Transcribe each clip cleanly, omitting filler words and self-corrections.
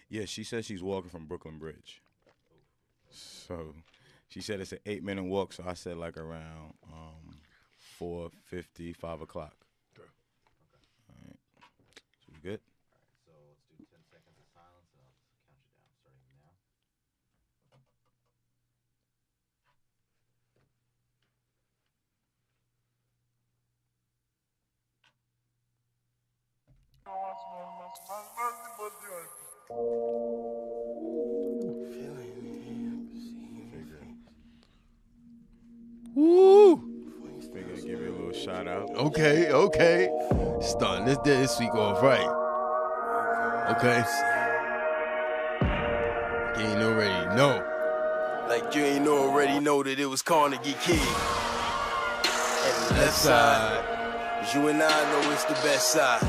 Yeah, she said she's walking from Brooklyn Bridge. So she said it's an 8-minute walk. So I said like around 4:50, 5 o'clock. Okay. All right. So we good? So let's do 10 seconds of silence and I'll count you down starting now. Woo! Figure I'd give you a little shout out. Okay. Starting this week off right. Okay. You ain't already know. Like you ain't already know that it was Carnegie KID. And the left side. You and I know it's the best side.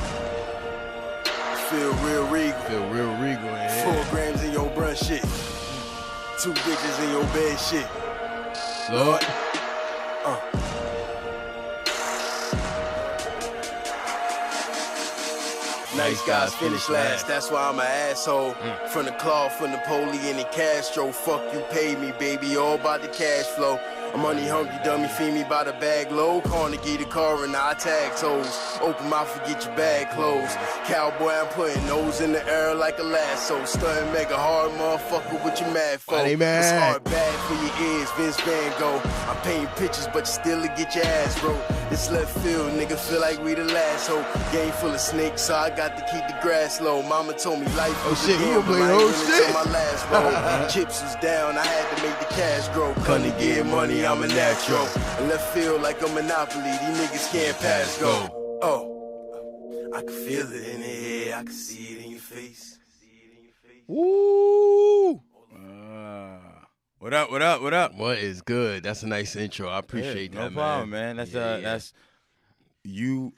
Feel real regal. Yeah. 4 grams in your brunch shit. 2 bitches in your bed shit. Lord. Nice guys finish last, that's why I'm an asshole. From the claw, from Napoleon and Castro. Fuck you, pay me, baby, all about the cash flow. I'm money hungry, dummy, feed me by the bag low. Carnegie the car and I tag toes. Open mouth, forget your bag closed. Cowboy, I'm putting nose in the air like a lasso. Stunting mega hard, motherfucker, what you mad for? It's hard bad for your ears, Vince Van Gogh. I'm painting pictures, but you still get your ass broke. This left field, nigga, feel like we the last hope. Game full of snakes, so I got to keep the grass low. Mama told me life was a gamble, I ain't win until my last roll. Chips was down, I had to make the cash grow. Couldn't get money, I'm a natural. And left field like a monopoly, these niggas can't pass go. Oh, I can feel it in the air, I can see it in your face. Woo! What up? What is good? That's a nice intro. I appreciate that, no problem, man. That's UOP.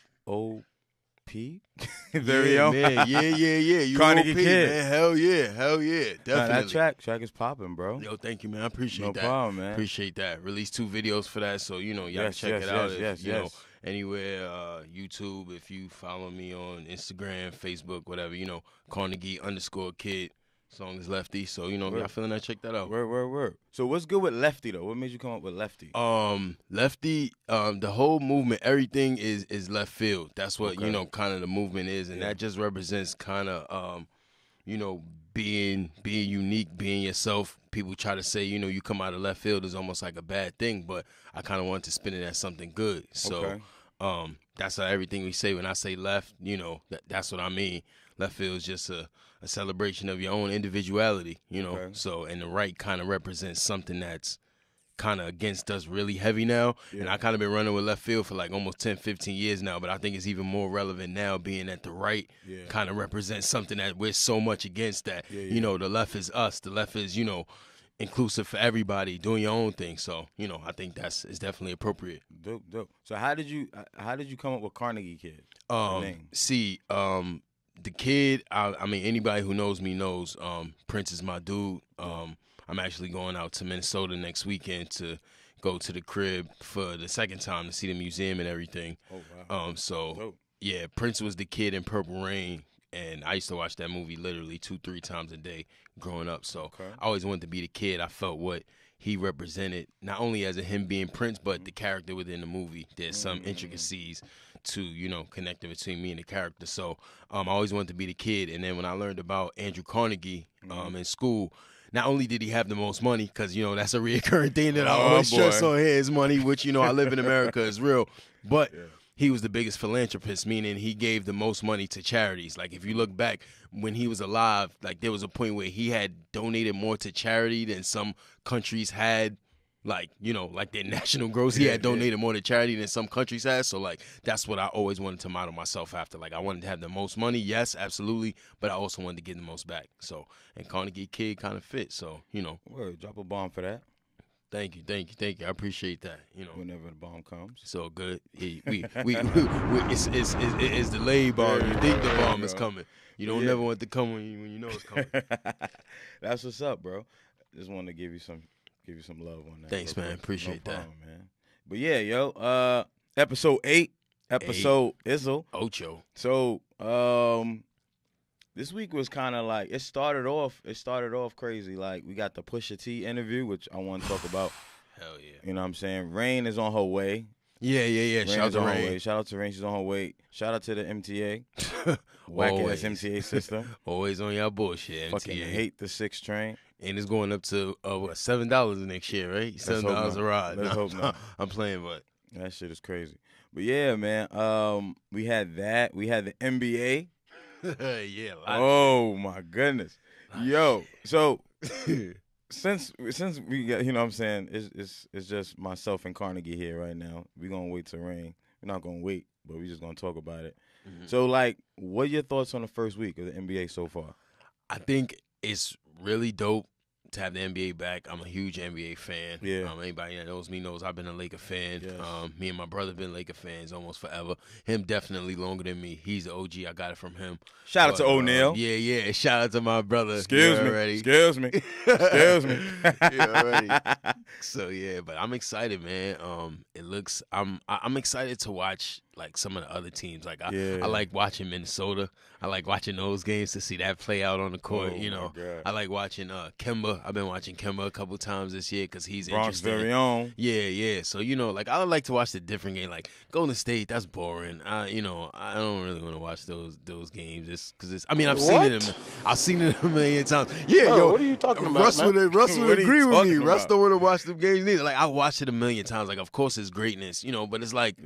Very own. Man. Yeah. Carnegie UOP, KID. man. Hell yeah. Definitely. That track is popping, bro. Yo, thank you, man. I appreciate that. No problem, man. Appreciate that. Released 2 videos for that, so y'all can check it out. You know, anywhere, YouTube. If you follow me on Instagram, Facebook, whatever, Carnegie_KID. Song is Lefty, so y'all feeling that? Check that out. Word. So what's good with Lefty though? What made you come up with Lefty? Lefty, the whole movement, everything is left field. That's what kind of the movement is, and that just represents kind of being unique, being yourself. People try to say you come out of left field is almost like a bad thing, but I kind of want to spin it as something good. So that's everything we say when I say left. That's what I mean. Left field is just a celebration of your own individuality, So, and the right kind of represents something that's kind of against us really heavy now. Yeah. And I kind of been running with left field for like almost 10, 15 years now, but I think it's even more relevant now being that the right kind of represents something that we're so much against that, the left is us. The left is, inclusive for everybody, doing your own thing. So, I think it's definitely appropriate. Dope. So how did you come up with Carnegie KID? The kid, I mean, anybody who knows me knows Prince is my dude. I'm actually going out to Minnesota next weekend to go to the crib for the second time to see the museum and everything. Oh, wow. Dope. Yeah, Prince was the kid in Purple Rain, and I used to watch that movie literally 2-3 times a day growing up. So I always wanted to be the kid. I felt what he represented, not only as him being Prince, but the character within the movie. There's some intricacies to, connecting between me and the character. So I always wanted to be the kid. And then when I learned about Andrew Carnegie in school, not only did he have the most money, because, that's a reoccurring thing that I always stress on here, is money, which, I live in America, is real. But he was the biggest philanthropist, meaning he gave the most money to charities. Like, if you look back when he was alive, like, there was a point where he had donated more to charity than some countries had. Like, like their national growth, he had donated more to charity than some countries had. So, like, that's what I always wanted to model myself after. Like, I wanted to have the most money, yes, absolutely, but I also wanted to get the most back. So, and Carnegie KID kind of fit. So, Word, drop a bomb for that. Thank you. I appreciate that. Whenever the bomb comes, so good. It's delayed bomb. You think the bomb is coming. You don't never want to come when you know it's coming. That's what's up, bro. Just wanted to give you some love on that. Thanks, man. Appreciate that, man. But yeah, yo, episode 8, episode Izzle. Ocho. So, This week was kind of like, it started off crazy. Like, we got the Pusha T interview, which I want to talk about. Hell yeah. You know what I'm saying? Raine is on her way. Yeah. Shout out to Raine. Shout out to Raine. She's on her way. Shout out to the MTA. Whack-ass MTA system. Always on y'all bullshit, MTA. Fucking hate the 6 train. And it's going up to $7 next year, right? $7 a ride. Let's hope not. I'm playing, but that shit is crazy. But yeah, man. We had that. We had the NBA. Yeah. Oh my goodness. Yo. So since we got, you know what I'm saying, it's just myself and Carnegie here right now. We're gonna wait to Rain. We're not gonna wait, but we're just gonna talk about it. Mm-hmm. So like, what are your thoughts on the first week of the NBA so far? I think it's really dope to have the NBA back. I'm a huge NBA fan. Yeah. Anybody that knows me knows I've been a Laker fan. Yes. Me and my brother been Laker fans almost forever. Him definitely longer than me. He's the OG. I got it from him. Shout out to O'Neal. Yeah. Shout out to my brother. Excuse me. Already. So yeah, but I'm excited, man. I'm excited to watch like some of the other teams. Like I like watching Minnesota. I like watching those games to see that play out on the court. You know, I like watching Kemba. I've been watching Kemba a couple times this year because he's Bronx interesting. very own. Yeah. So you know, like I like to watch the different game. Like Golden State, that's boring. I don't really want to watch those games just because it's. I mean, I've seen it a million times. Yeah, Bro, what are you talking about? Russell would agree with me. Russ don't want to watch the games neither. Like I watched it a million times. Like of course it's greatness, but it's like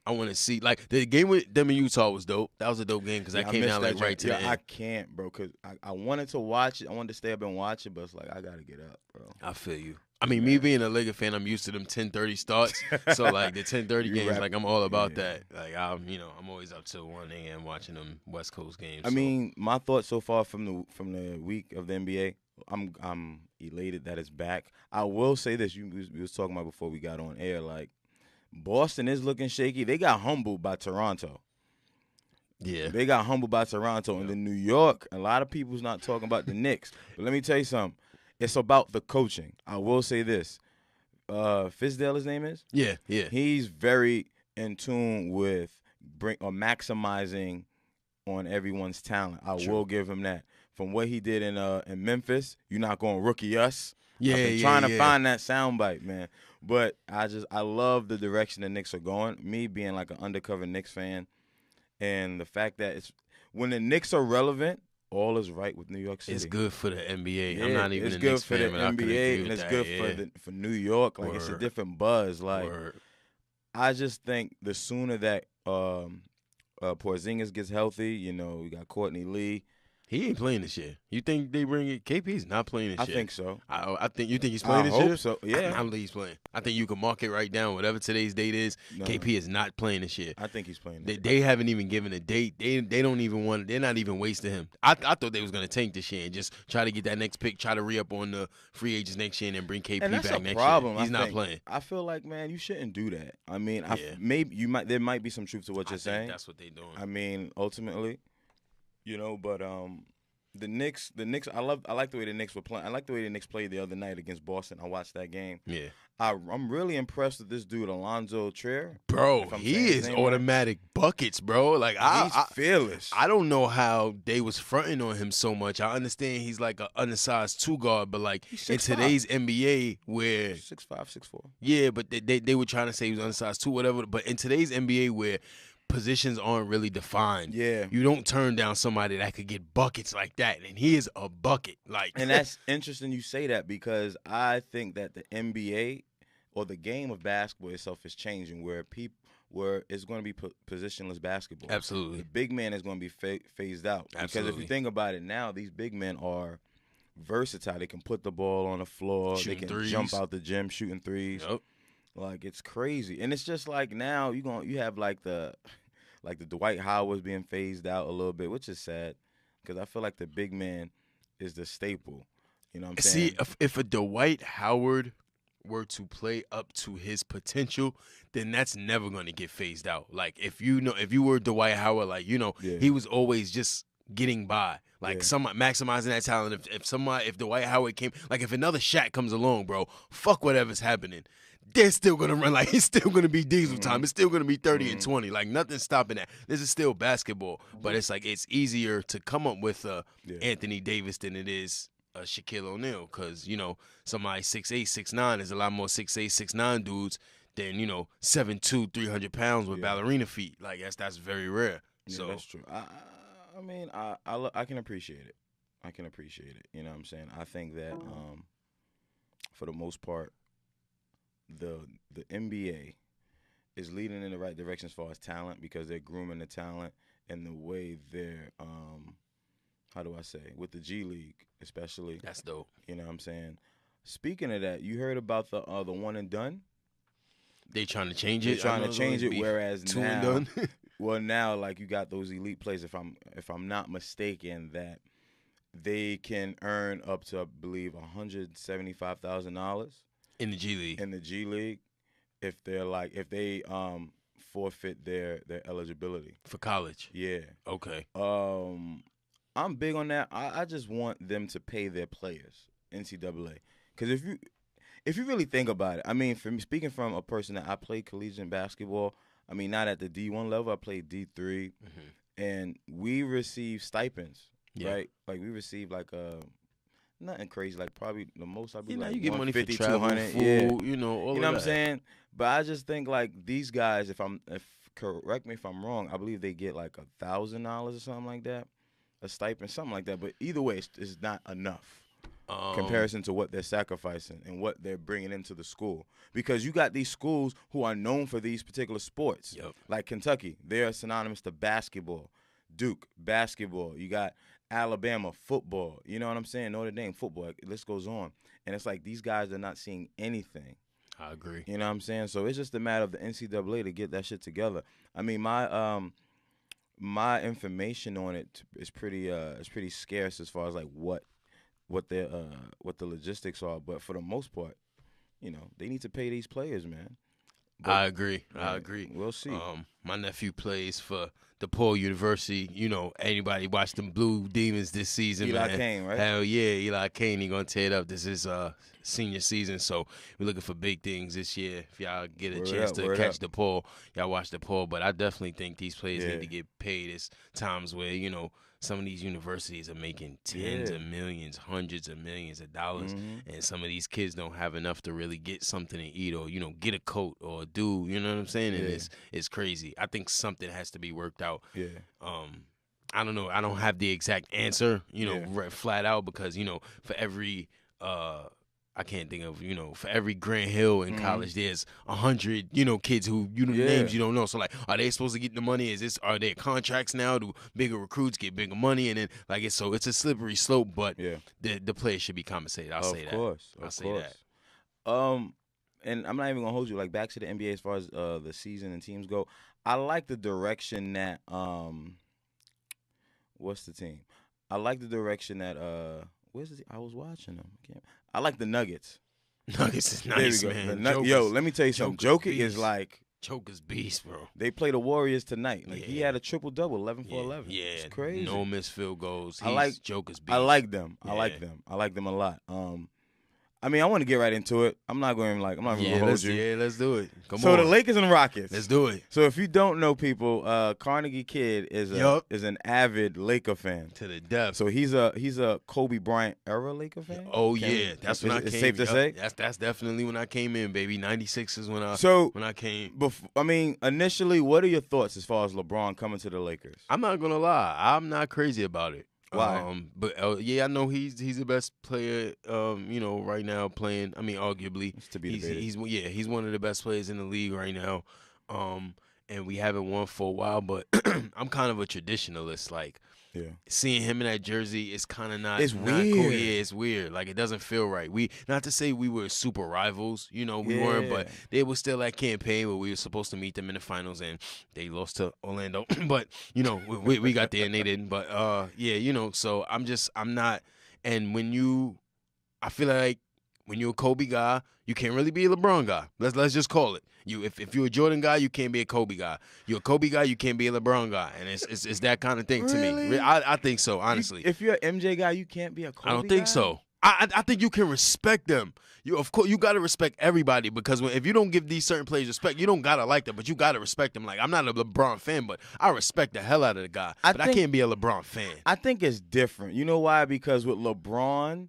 I want to see. Like the game with them in Utah was dope. That was a dope game because that came down like right to the end. I can't, bro, because I wanted to watch it. I wanted to stay up and watch it, but it's like I gotta get up, bro. I feel you. I mean, me being a Laker fan, I'm used to them 10:30 starts. So like the 10:30 games, like I'm all about that. Like I'm always up till 1 a.m. watching them West Coast games. I mean, my thoughts so far from the week of the NBA, I'm elated that it's back. I will say this: we was talking about before we got on air. Like Boston is looking shaky. They got humbled by Toronto. Yeah, they got humbled by Toronto, and then New York. A lot of people's not talking about the Knicks, but let me tell you something. It's about the coaching. I will say this. Fizdale, his name is? Yeah. He's very in tune with maximizing on everyone's talent. I will give him that. From what he did in Memphis, you're not going to rookie us. Yeah, I've been trying to find that soundbite, man. But I love the direction the Knicks are going. Me being like an undercover Knicks fan, and the fact that when the Knicks are relevant, all is right with New York City. It's good for the NBA. Yeah, I'm not even a Knicks fan, but I can agree with that. And it's good for New York. Like it's a different buzz. Like I just think the sooner that Porzingis gets healthy, we got Courtney Lee. He ain't playing this year. You think they bring it? KP's not playing this year. I think so. I think you think he's playing this year? I hope so. Yeah. I don't think he's playing. I think you can mark it right down. Whatever today's date is, KP is not playing this year. I think he's playing. They haven't even given a date. They don't even want. They're not even wasting him. I thought they was gonna tank this year and just try to get that next pick, try to re-up on the free agents next year and then bring KP and that's back a next problem. year. He's not playing. I feel like, man, you shouldn't do that. I mean, there might be some truth to what you're saying. That's what they're doing. I mean, ultimately, but the Knicks, I like the way the Knicks were playing. I like the way the Knicks played the other night against Boston. I watched that game. Yeah. I'm really impressed with this dude, Alonzo Trier. Bro, he is automatic buckets, bro. Like he's fearless. I don't know how they was fronting on him so much. I understand he's like an undersized 2 guard, but like in today's NBA where 6'5", 6'4". Yeah, but they were trying to say he was undersized 2, whatever. But in today's NBA where positions aren't really defined. Yeah. You don't turn down somebody that could get buckets like that, and he is a bucket. And that's interesting you say that because I think that the NBA or the game of basketball itself is changing where it's going to be positionless basketball. Absolutely. The big man is going to be phased out. Absolutely. Because if you think about it now, these big men are versatile. They can put the ball on the floor. Shooting they can threes. Jump out the gym shooting threes. Yep. Like it's crazy, and it's just like now you have like the Dwight Howard's being phased out a little bit, which is sad because I feel like the big man is the staple. You know what I'm saying? See, if a Dwight Howard were to play up to his potential, then that's never going to get phased out. Like if you were Dwight Howard, like he was always just getting by. Like someone maximizing that talent. If Dwight Howard came, like if another Shaq comes along, bro, fuck whatever's happening. they're still gonna run. Like, it's still gonna be diesel time. It's still gonna be 30 and 20. Like, nothing's stopping that. This is still basketball, but it's like it's easier to come up with Anthony Davis than it is Shaquille O'Neal, because somebody 6'8", 6'9", there's a lot more 6'8", 6'9" dudes than 7'2", 300 pounds with ballerina feet. Like, that's very rare. Yeah, so that's true. I mean, I can appreciate it. I can appreciate it. You know what I'm saying? I think that for the most part, the NBA is leading in the right direction as far as talent, because they're grooming the talent and the way they're how do I say, with the G League especially. That's dope. You know what I'm saying? Speaking of that, you heard about the one and done? They trying to change it. They're trying to change it, whereas two now, and done. well, now like you got those elite players, if I'm not mistaken, that they can earn up to, I believe, $175,000 in the G League. In the G League, if they forfeit their eligibility for college. Yeah. Okay. I'm big on that. I just want them to pay their players, NCAA, because if you really think about it, I mean, for me, speaking from a person that I played collegiate basketball, I mean, not at the D1 level, I played D3, and we received stipends, right? Like, we received like nothing crazy, like probably the most I'd be like you get money for 150, travel, 200, food, yeah. all you know of what I'm that. saying? But I just think like these guys, if correct me if I'm wrong, I believe they get like $1,000 or something like that, a stipend, something like that. But either way, it's not enough. Comparison to what they're sacrificing and what they're bringing into the school, because you got these schools who are known for these particular sports. Like Kentucky, they're synonymous to basketball. Duke, basketball. You got Alabama, football. You know what I'm saying? Notre Dame, football. The list goes on. And it's like these guys are not seeing anything. I agree. You know what I'm saying? So it's just a matter of the NCAA to get that shit together. I mean, my information on it is pretty scarce as far as like what the logistics are, but for the most part, they need to pay these players, man. But, I agree. I agree. We'll see. My nephew plays for DePaul University. Anybody watch them Blue Demons this season, Eli man? Kane, right? Hell yeah, Eli Kane. He gonna tear it up. This is senior season, so we're looking for big things this year. If y'all get a chance to catch DePaul, y'all watch DePaul. But I definitely think these players need to get paid. It's times where some of these universities are making tens of millions, hundreds of millions of dollars, and some of these kids don't have enough to really get something to eat or, get a coat or do, you know what I'm saying? And it's crazy. I think something has to be worked out. Yeah. I don't know. I don't have the exact answer, flat out, because, for every I can't think of, for every Grant Hill in college, there's 100, kids who, names you don't know. So, like, are they supposed to get the money? Are there contracts now? Do bigger recruits get bigger money? And then, like, it's a slippery slope, but the players should be compensated. I'll say that. I'll say that. And I'm not even going to hold you, like, back to the NBA as far as the season and teams go. I like the direction that, what's the team? I like the direction that, where's the team? I was watching them. I like the Nuggets. Nuggets is nice, man. Let me tell you something. Joker is like Joker's beast, bro. They play the Warriors tonight. Like he had a triple-double, 11 for 11. Yeah, it's crazy. No missed field goals. I like Joker's beast. I like them. I like them. I like them a lot. I mean, I want to get right into it. I'm not going to hold you. Yeah, let's do it. Come on. So the Lakers and Rockets. Let's do it. So if you don't know, people, Carnegie KID is an avid Laker fan to the depth. So he's a Kobe Bryant era Laker fan. Oh yeah, that's when I came. It's safe to say. That's definitely when I came in, baby. 96 is when I came. Initially, what are your thoughts as far as LeBron coming to the Lakers? I'm not gonna lie, I'm not crazy about it. Why? But I know he's the best player. Right now playing. I mean, arguably, it's to be debated. He's one of the best players in the league right now. And we haven't won for a while, but I'm kind of a traditionalist. Like, seeing him in that jersey is kind of not. It's not weird. Cool. Yeah, it's weird. Like, it doesn't feel right. Not to say we were super rivals. We weren't, but they were still that campaign where we were supposed to meet them in the finals, and they lost to Orlando. But we got there and they didn't. But so I'm not. And I feel like when you're a Kobe guy, you can't really be a LeBron guy. Let's just call it. If you're a Jordan guy, you can't be a Kobe guy. You're a Kobe guy, you can't be a LeBron guy, and it's that kind of thing to me. I think so, honestly. If you're an MJ guy, you can't be a Kobe guy? I don't think so. I think you can respect them. Of course, you gotta respect everybody because if you don't give these certain players respect, you don't gotta like them, but you gotta respect them. Like I'm not a LeBron fan, but I respect the hell out of the guy. I can't be a LeBron fan. I think it's different. You know why? Because with LeBron,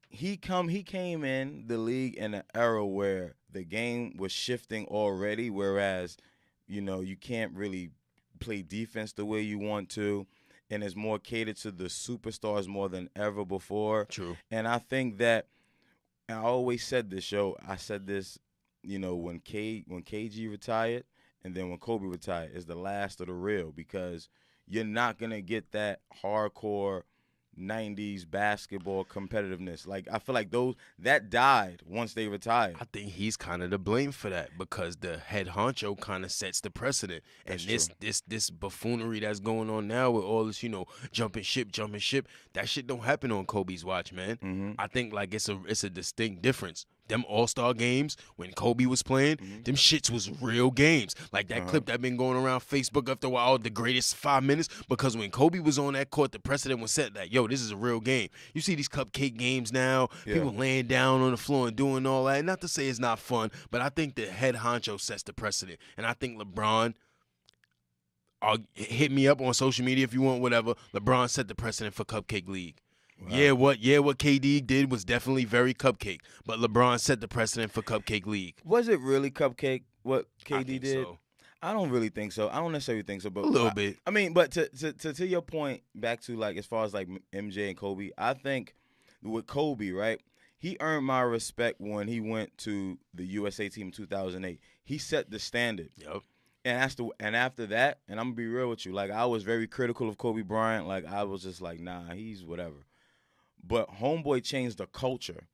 he came in the league in an era where the game was shifting already, whereas you can't really play defense the way you want to. And it's more catered to the superstars more than ever before. True. And I think that I always said this, I said this, when KG retired and then when Kobe retired, is the last of the real because you're not gonna get that hardcore 90s basketball competitiveness. Like I feel like that died once they retired. I think he's kind of to blame for that because the head honcho kind of sets the precedent. And this buffoonery that's going on now with all this, jumping ship, that shit don't happen on Kobe's watch, man. Mm-hmm. I think like it's a distinct difference. Them All-Star games when Kobe was playing, them shits was real games. Like that clip that been going around Facebook after a while, the greatest 5 minutes, because when Kobe was on that court, the precedent was set that, this is a real game. You see these cupcake games now, people laying down on the floor and doing all that. Not to say it's not fun, but I think the head honcho sets the precedent. And I think LeBron, hit me up on social media if you want, whatever. LeBron set the precedent for Cupcake League. Wow. What KD did was definitely very cupcake, but LeBron set the precedent for Cupcake League. Was it really cupcake what KD did? So. I don't really think so. I don't necessarily think so, but a little bit. I mean, but to your point, back to like as far as like MJ and Kobe, I think with Kobe, right? He earned my respect when he went to the USA team in 2008. He set the standard. Yep. And after that, and I'm gonna be real with you, like I was very critical of Kobe Bryant. Like I was just like, nah, he's whatever. But homeboy changed the culture.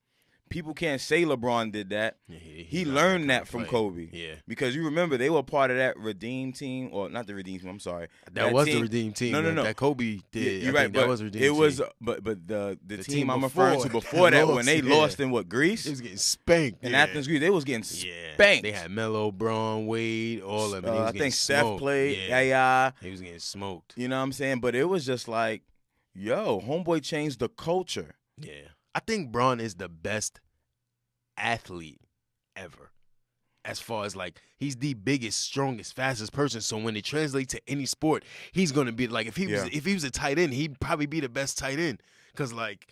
People can't say LeBron did that. Yeah, he learned that from Kobe. Yeah. Because you remember they were part of that Redeem team, or not the Redeem team, I'm sorry. That was the Redeem team. No. That Kobe did. You're right, that was Redeem team. It was, but the team I'm referring to before that, when they lost in Greece? They was getting spanked. In Athens, Greece, they was getting spanked. They had Melo, Braun, Wade, all of them. I think Steph played. Yeah. He was getting smoked. You know what I'm saying? But it was just like, homeboy changed the culture. Yeah. I think Braun is the best athlete ever. As far as like, he's the biggest, strongest, fastest person. So when it translates to any sport, he's gonna be like, if he was a tight end, he'd probably be the best tight end. Cause like,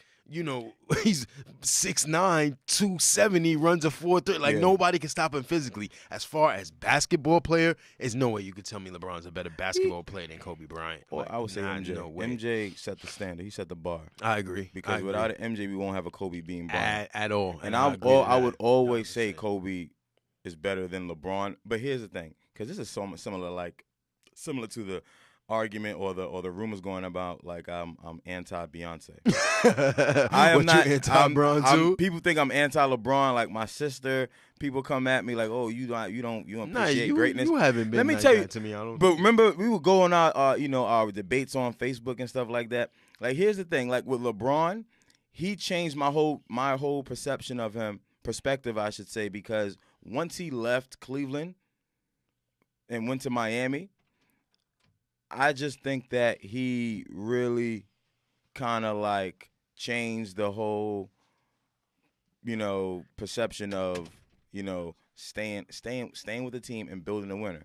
he's 6'9", 270, runs a 4.3. Like nobody can stop him physically. As far as basketball player, there's no way you could tell me LeBron's a better basketball player than Kobe Bryant. Well, I would say MJ. No way. MJ set the standard. He set the bar. I agree. Because without an MJ, we won't have a Kobe being Bryant at all. And I would always say Kobe is better than LeBron. But here's the thing, because this is so similar to the argument or the rumors going about like I'm anti Beyonce. I am not anti LeBron too. People think I'm anti LeBron. Like my sister, people come at me like, oh, you don't appreciate greatness. You haven't been. Let me tell you. To me, I don't. But remember, we would go on our debates on Facebook and stuff like that. Like here's the thing, like with LeBron, he changed my whole perception of him, perspective I should say, because once he left Cleveland and went to Miami, I just think that he really kind of like changed the whole, perception of, staying with the team and building a winner.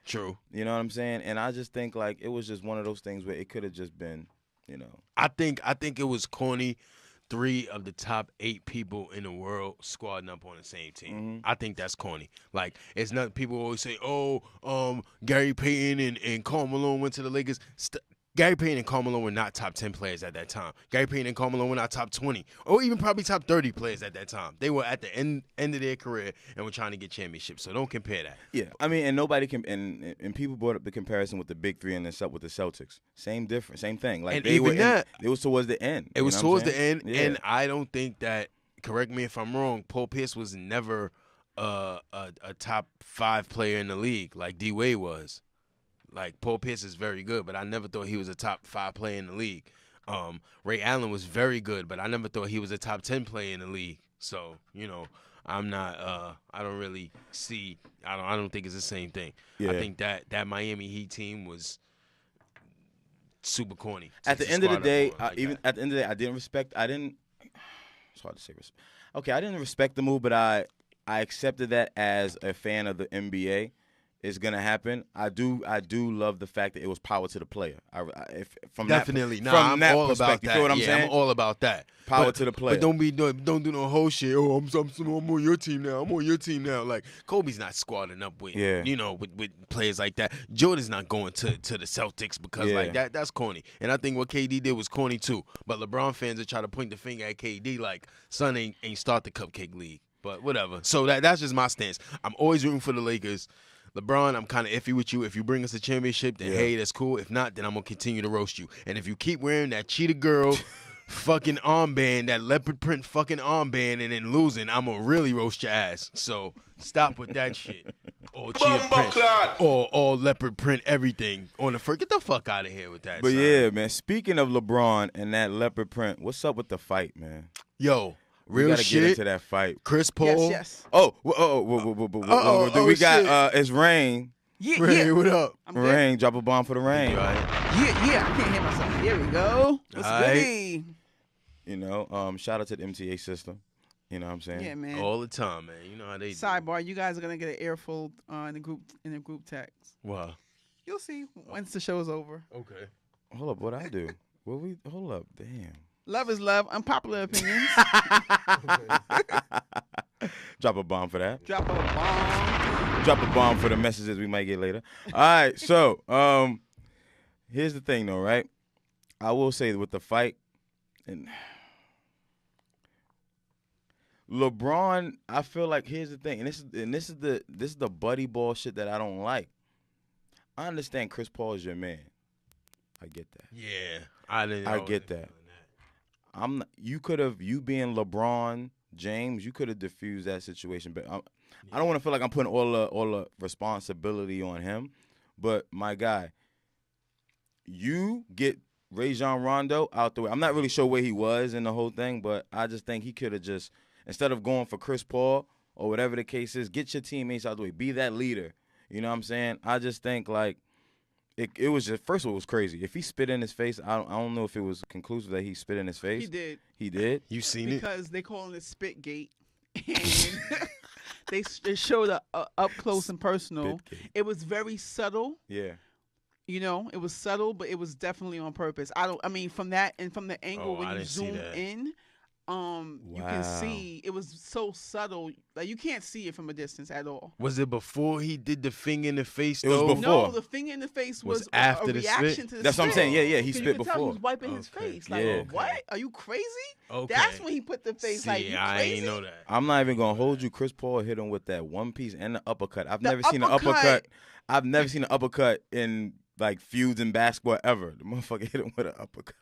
True. You know what I'm saying? And I just think like it was just one of those things where it could have just been, I think it was corny. 3 of the top 8 people in the world squadding up on the same team. Mm-hmm. I think that's corny. Like, it's not, people always say, Gary Payton and Karl Malone went to the Lakers. Gary Payton and Karl Malone were not top 10 players at that time. Gary Payton and Karl Malone were not top 20 or even probably top 30 players at that time. They were at the end of their career and were trying to get championships. So don't compare that. Yeah, I mean, and nobody can. And people brought up the comparison with the big 3 and with the Celtics. Same thing. Like it was towards the end. It was towards the end, and I don't think that. Correct me if I'm wrong. Paul Pierce was never a top 5 player in the league like D Wade was. Like, Paul Pierce is very good, but I never thought he was a top 5 player in the league. Ray Allen was very good, but I never thought he was a top 10 player in the league. So, I'm not I don't really see I don't think it's the same thing. Yeah. I think that Miami Heat team was super corny. At the end of the day, at the end of the day, I didn't respect. It's hard to say. Okay, I didn't respect the move, but I accepted that as a fan of the NBA. It's gonna happen. I do love the fact that it was power to the player. I'm all about that. You feel what I'm saying? I'm all about that. Power to the player. But don't do no whole shit. Oh, I'm on your team now. I'm on your team now. Like Kobe's not squadding up with with players like that. Jordan's not going to the Celtics because like that's corny. And I think what KD did was corny too. But LeBron fans are trying to point the finger at KD like son ain't start the Cupcake League. But whatever. So that's just my stance. I'm always rooting for the Lakers. LeBron, I'm kind of iffy with you. If you bring us a championship, then hey, that's cool. If not, then I'm going to continue to roast you. And if you keep wearing that Cheetah Girl fucking armband, that leopard print fucking armband, and then losing, I'm going to really roast your ass. So stop with that shit. Or Cheetah print. Or leopard print everything on the first. Get the fuck out of here with that. But son. yeah, man, speaking of LeBron and that leopard print, what's up with the fight, man? Yo. We gotta get into that fight. Chris Paul. Yes. We got it's Raine. Raine, what up? Raine, drop a bomb for the Raine. Yeah. I can't hear myself. Here we go. What's goody? You know, shout out to the MTA system. You know what I'm saying? Yeah, man. All the time, man. You know how they Sidebar, you guys are gonna get an earful in the group text. Wow. You'll see once the show's over. Okay. Hold up, what I do? Hold up, damn. Love is love. Unpopular opinions. Drop a bomb for that. Drop a bomb. Drop a bomb for the messages we might get later. All right, so here's the thing, though, right? I will say with the fight, and LeBron, I feel like here's the thing, and this is the buddy ball shit that I don't like. I understand Chris Paul is your man. I get that. Yeah, I get that. You being LeBron James, you could have diffused that situation, but I don't want to feel like I'm putting all the responsibility on him. But my guy, you get Rajon Rondo out the way. I'm not really sure where he was in the whole thing, but I just think he could have just, instead of going for Chris Paul or whatever the case is, get your teammates out the way. Be that leader. You know what I'm saying? I just think like. It was just, first of all, it was crazy. If he spit in his face, I don't know if it was conclusive that he spit in his face. He did. He did? You seen it? Because they call it Spitgate. And they showed up close and personal. Spitgate. It was very subtle. Yeah. You know, it was subtle, but it was definitely on purpose. From that and from the angle when you zoom in, you can see it was so subtle, like you can't see it from a distance at all. Was it before he did the finger in the face? It was before. No, the finger in the face was after a the reaction spit? to the That's spit. what I'm saying. Yeah, he spit before. He was wiping his face. Like, what? Are you crazy? Okay. That's when he put the face. Like, you I crazy? ain't know that. I'm not even gonna hold you. Chris Paul hit him with that one piece and the uppercut. I've never seen an uppercut. I've never seen an uppercut in like feuds in basketball ever. The motherfucker hit him with an uppercut.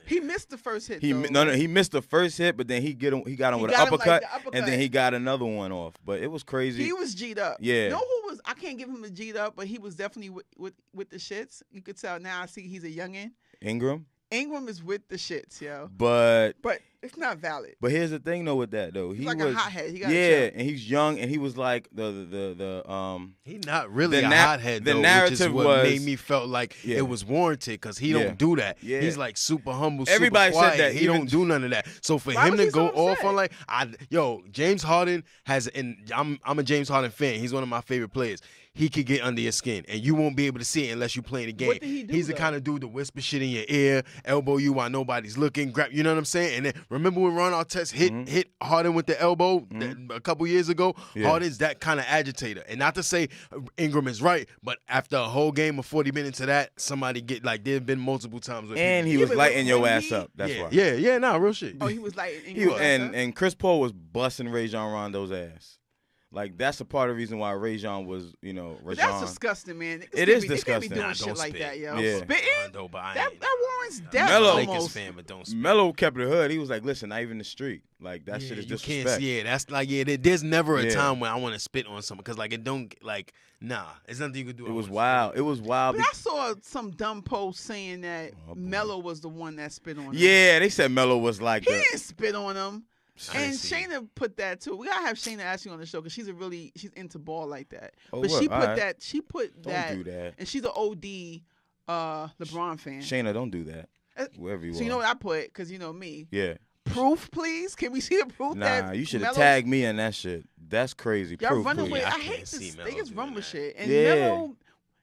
He missed the first hit. He missed the first hit, but then he got him with an uppercut, and then he got another one off. But it was crazy. He was G'd up. Yeah. You know who was? I can't give him a G'd up, but he was definitely with the shits. You could tell now. I see he's a youngin. Ingram is with the shits, yo. But it's not valid. But here's the thing though with that though. He's like a hothead. He got and he's young and he was like He's not really a hothead though, which is what made me felt like it was warranted because he don't do that. Yeah. He's like super humble, Everybody super quiet. said that. He don't do none of that. So for him to go off on like James Harden has, and I'm a James Harden fan. He's one of my favorite players. He could get under your skin, and you won't be able to see it unless you play the game. What did he do, He's the kind of dude to whisper shit in your ear, elbow you while nobody's looking, grab. You know what I'm saying? And then remember when Ron Artest hit Harden with the elbow a couple years ago? Yeah. Harden's that kind of agitator. And not to say Ingram is right, but after a whole game of 40 minutes of that, somebody get like there have been multiple times where he was lighting your ass up. That's why. Yeah, nah, real shit. Oh, he was lighting. And Chris Paul was busting Rajon Rondo's ass. Like, that's a part of the reason why Rajon was, Rajon. That's disgusting, man. It is disgusting. They can't be doing shit like that, yo. Yeah. Spitting? That warrants death Melo, almost. Fan, but don't spit. Melo kept it hood. He was like, listen, not even the street. Like, that shit is disrespect. That's like, there's never a time when I want to spit on someone because, like, it don't, like, nah. It's nothing you can do. It was wild. It was wild. But I saw some dumb post saying that Melo was the one that spit on him. Yeah, they said Melo was like He didn't spit on him. And Shayna put that too. We gotta have Shayna Ashley on the show because she's into ball like that. Oh, but what? she put that. She put Don't that. do that. And she's an OD LeBron fan. Shayna, don't do that. Wherever you so are. you know what I put? Because you know me. Yeah. Proof, please. Can we see the proof? Nah, you should have tagged me in that shit. That's crazy. Y'all Proof, running please. with. Yeah, I I hate can't see this. Melo They just run doing with that. shit. And Yeah. Melo,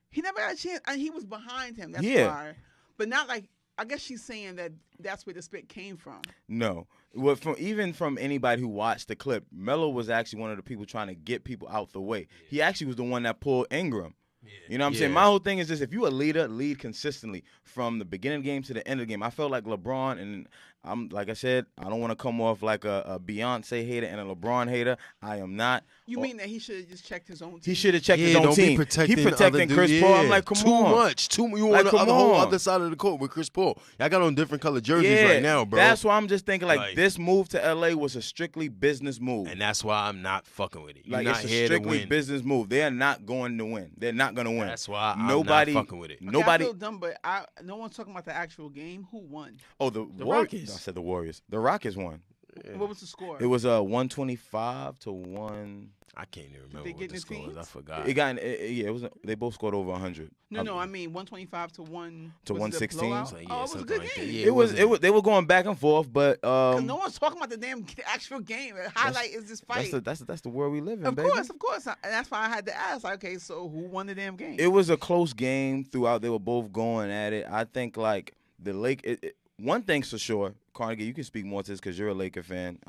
he never had a chance. And he was behind him. That's why. But not like. I guess she's saying that that's where the spit came from. No. Well, even from anybody who watched the clip, Melo was actually one of the people trying to get people out the way. Yeah. He actually was the one that pulled Ingram. Yeah. You know what I'm saying? My whole thing is this: if you a leader, lead consistently from the beginning of the game to the end of the game. I felt like LeBron, and I'm like I said, I don't want to come off like a Beyonce hater and a LeBron hater. I am not. You mean that he should have just checked his own team? He should have checked his own don't team. Be protecting he protecting Chris Paul. I'm like, come too on. Much. You like, on the whole other side of the court with Chris Paul. Y'all got on different color jerseys right now, bro. That's why I'm just thinking like this move to LA was a strictly business move. And that's why I'm not fucking with it. You're like not it's here a strictly to win. business move. They're not going to win. They're not going to win. That's why I'm not fucking with it. Okay, I feel dumb, but no one's talking about the actual game. Who won? Oh, the Rockets. I said the Warriors. The Rockets won. Yeah. What was the score? It was 125 to 1. I can't even remember what the score was. I forgot. It was. They both scored over 100. No, I mean 125 to 1 to 116. It was a good game. Yeah, it was. They were going back and forth, but no one's talking about the actual game. The highlight is this fight. That's the world we live in, of baby. Of course. And that's why I had to ask. Like, okay, so who won the damn game? It was a close game throughout. They were both going at it. I think like the one thing's for sure, Carnegie, you can speak more to this because you're a Laker fan.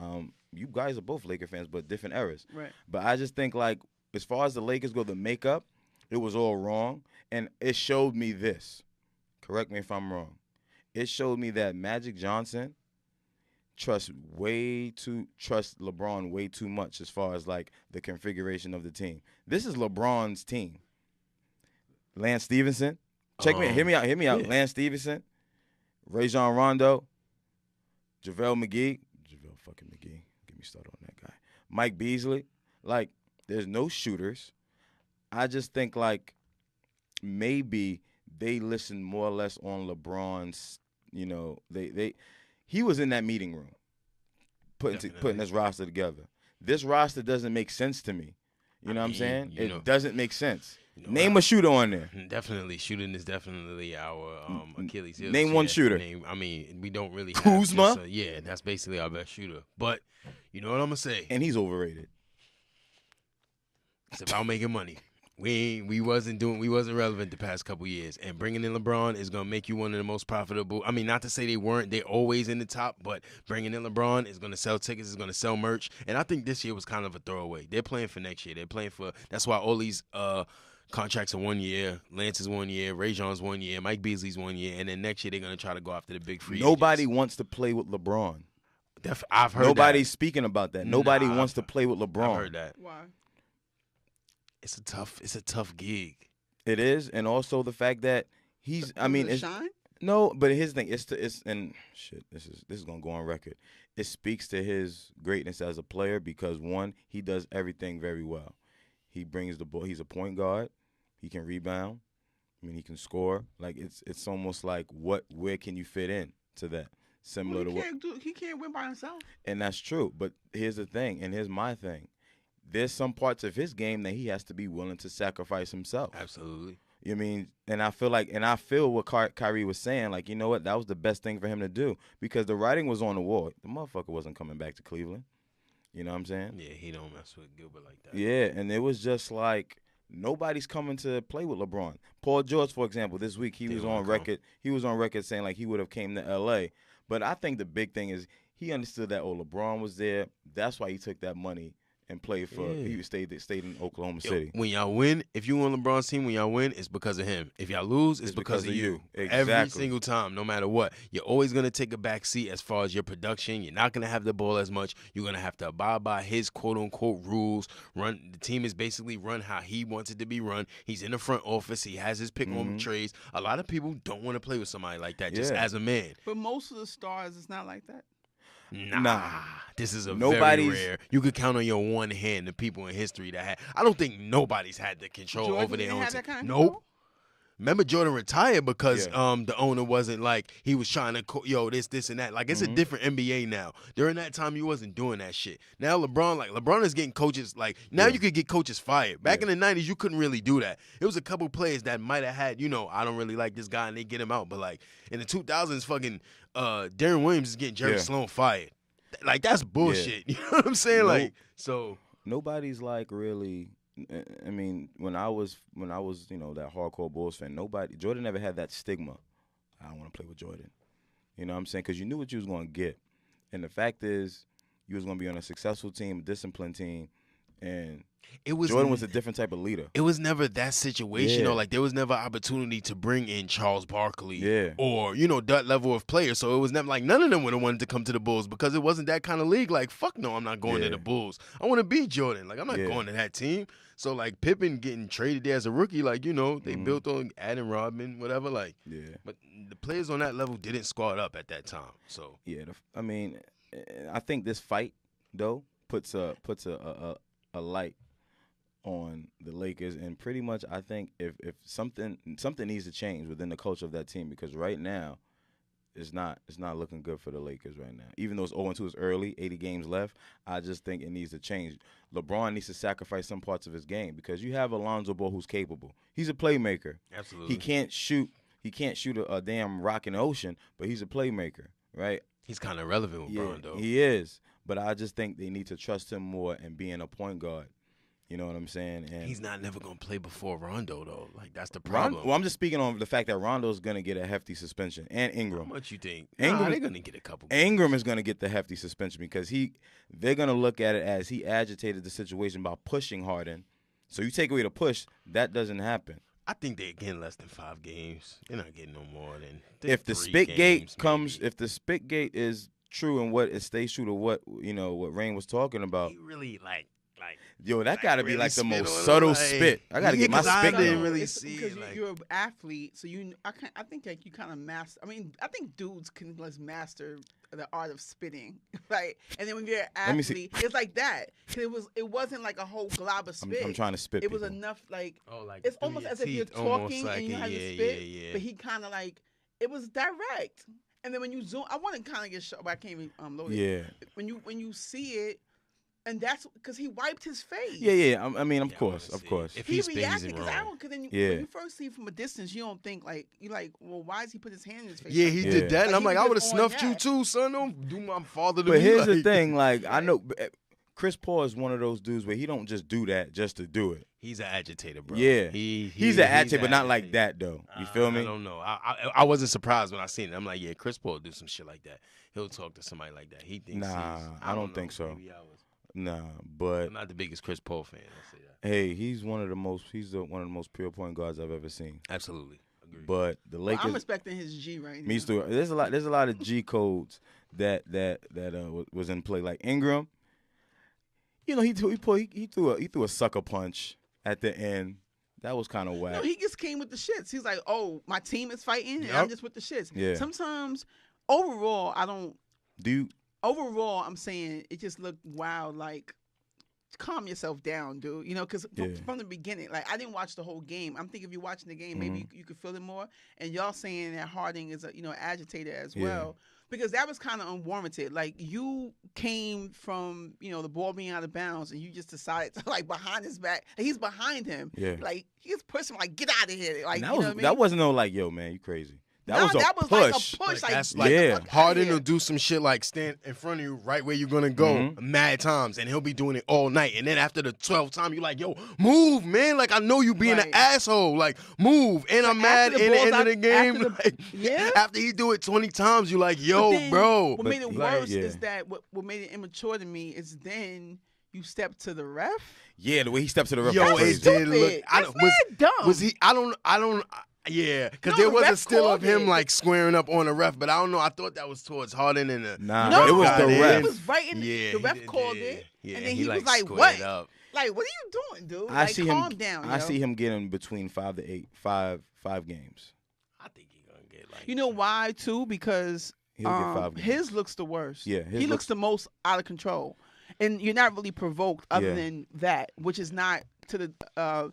You guys are both Laker fans, but different eras. Right. But I just think, like, as far as the Lakers go, the makeup, it was all wrong. And it showed me this. Correct me if I'm wrong. It showed me that Magic Johnson trusts LeBron way too much as far as, like, the configuration of the team. This is LeBron's team. Lance Stevenson. Hear me out. Yeah. Lance Stevenson. Rajon Rondo, JaVale McGee. Get me started on that guy. Mike Beasley. Like, there's no shooters. I just think, like, maybe they listen more or less on LeBron's, he was in that meeting room putting this roster together. This roster doesn't make sense to me. You know what I'm saying? It doesn't make sense. Name a shooter on there. Definitely. Shooting is definitely our Achilles heel. Name one shooter. We don't really have Kuzma? That's basically our best shooter. But you know what I'm going to say? And he's overrated. It's about making money. We wasn't relevant the past couple years. And bringing in LeBron is going to make you one of the most profitable. I mean, not to say they weren't. They're always in the top. But bringing in LeBron is going to sell tickets, is going to sell merch. And I think this year was kind of a throwaway. They're playing for next year. That's why all these contracts are 1 year. Lance is 1 year. Rajon's 1 year. Mike Beasley's 1 year. And then next year they're going to try to go after the big free Nobody agents. wants to play with LeBron. I've heard Nobody's speaking about that. Nobody wants to play with LeBron. I've heard that. Why? It's a tough gig. It is, and also the fact that he's. I mean, it's shine? No, but his thing is and shit. This is gonna go on record. It speaks to his greatness as a player because one, he does everything very well. He brings the ball. He's a point guard. He can rebound. I mean, he can score. Like it's almost like where can you fit in to that? Similar to what he can't win by himself. And that's true. But here's the thing, and here's my thing. There's some parts of his game that he has to be willing to sacrifice himself. Absolutely. You mean, and I feel what Kyrie was saying, like, you know what, that was the best thing for him to do because the writing was on the wall. The motherfucker wasn't coming back to Cleveland. You know what I'm saying? Yeah, he don't mess with Gilbert like that. Yeah, and it was just like nobody's coming to play with LeBron. Paul George, for example, this week he was on record. He was on record saying like he would have came to L.A. But I think the big thing is he understood that LeBron was there. That's why he took that money and played for. Yeah. He stayed in Oklahoma City. When y'all win, if you on LeBron's team, when y'all win, it's because of him. If y'all lose, it's because of you. Exactly. Every single time, no matter what, you're always gonna take a back seat as far as your production. You're not gonna have the ball as much. You're gonna have to abide by his quote unquote rules. The team is basically run how he wants it to be run. He's in the front office. He has his pick on trades. A lot of people don't want to play with somebody like that just as a man. But most of the stars, it's not like that. Nah, this is very rare. You could count on your one hand the people in history that had. I don't think nobody's had the control over their own team. Kind of nope. Remember Jordan retired because the owner wasn't like, he was trying to, this, and that. Like, it's a different NBA now. During that time, you wasn't doing that shit. Now LeBron is getting coaches, like, now you could get coaches fired. Back in the 90s, you couldn't really do that. It was a couple players that might have had, I don't really like this guy, and they get him out. But, like, in the 2000s, fucking Darren Williams is getting Jerry Sloan fired. Like, that's bullshit. You know what I'm saying? Like, so. Nobody's, like, really... I mean, when I was that hardcore Bulls fan, Jordan never had that stigma. I don't want to play with Jordan. You know what I'm saying? Because you knew what you was going to get. And the fact is, you was going to be on a successful team, a disciplined team, and Jordan was a different type of leader. It was never that situation, Like, there was never opportunity to bring in Charles Barkley or, that level of player. So it was never like none of them would have wanted to come to the Bulls because it wasn't that kind of league. Like, fuck no, I'm not going to the Bulls. I want to beat Jordan. Like, I'm not going to that team. So, like, Pippen getting traded there as a rookie, like, they built on Adam Rodman, whatever, like. Yeah. But the players on that level didn't squad up at that time, so. Yeah, I think this fight, though, puts a light on the Lakers, and pretty much I think if something needs to change within the culture of that team, because right now it's not looking good for the Lakers right now. Even though it's 0-2, it's early, 80 games left, I just think it needs to change. LeBron needs to sacrifice some parts of his game because you have Alonzo Ball who's capable. He's a playmaker. Absolutely. He can't shoot a damn rock in the ocean, but he's a playmaker, right? He's kind of relevant with Bron, though. He is, but I just think they need to trust him more and being a point guard. You know what I'm saying? And he's never going to play before Rondo, though. Like, that's the problem. Well, I'm just speaking on the fact that Rondo's going to get a hefty suspension, and Ingram. How much you think? They're going to get a couple. Ingram is going to get the hefty suspension because they're going to look at it as he agitated the situation by pushing Harden. So you take away the push, that doesn't happen. I think they're getting less than 5 games. They're not getting no more than if the spit gate comes, if the spit gate is true and it stays true to what Raine was talking about. He really that got to be like the most subtle spit. I got to get my spit. I didn't really see it. Because you're an athlete, so I think like you kind of master. I mean, I think dudes can master the art of spitting, right? And then when you're an athlete, it's like that. It wasn't like a whole glob of spit. I'm trying to spit. It was enough it's almost as if you're talking and you have to spit. Yeah. But he kind of it was direct. And then when you zoom, I want to kind of get shot, but I can't even load it. Yeah. When you see it. And that's because he wiped his face. Yeah. I mean, of course. If he spins, reacted because when you first see it from a distance, you don't think well, why does he put his hand in his face? Yeah, he did that, and I'm like, I would have snuffed you too, son. Don't do my father to me. But here's the thing, like I know Chris Paul is one of those dudes where he don't just do that just to do it. He's an agitator, bro. Yeah, he's an agitator, but not like that though. You feel me? I don't know. I wasn't surprised when I seen it. I'm like, yeah, Chris Paul do some shit like that. He'll talk to somebody like that. He thinks. I don't think so. Nah, but I'm not the biggest Chris Paul fan. I'll say that. Hey, he's one of the most pure point guards I've ever seen. Absolutely, agreed. But the Lakers, I'm respecting his G right now. Me too. There's a lot of G codes that was in play. Like Ingram, he threw a sucker punch at the end. That was kind of whack. No, he just came with the shits. He's like, oh, my team is fighting, and I'm just with the shits. Yeah. Sometimes, overall, I don't. Do you? Overall, I'm saying it just looked wild. Like, calm yourself down, dude. Because from the beginning, like I didn't watch the whole game. I'm thinking if you're watching the game, maybe you could feel it more. And y'all saying that Harding is a agitator as well, because that was kind of unwarranted. Like you came from the ball being out of bounds, and you just decided to behind his back. And he's behind him. Yeah. Like he's pushing get out of here. Like that wasn't no yo man, you crazy. That was a push. Like a push. That's Harden will do some shit like stand in front of you right where you're going to go mad times, and he'll be doing it all night. And then after the 12th time, you're like, yo, move, man. Like, I know you being an asshole. Like, move. And I'm mad in the end of the game. After he do it 20 times, you're like, yo, bro. What made it worse is that what made it immature to me is then you step to the ref. Yeah, the way he stepped to the ref. Yo, it did look. Dumb. Was he? I don't. Yeah, because there was a still of him squaring up on the ref, but I don't know. I thought that was towards Harden and the. Nah, it was the ref. It was right in the ref called it, and then he was like, "What? Like, what are you doing, dude? Calm down." I see him getting between 5 to 8, five games. I think he's gonna get You know why too? Because he'll get 5 games. His looks the worst. Yeah, he looks the most out of control, and you're not really provoked other than that, which is not to the.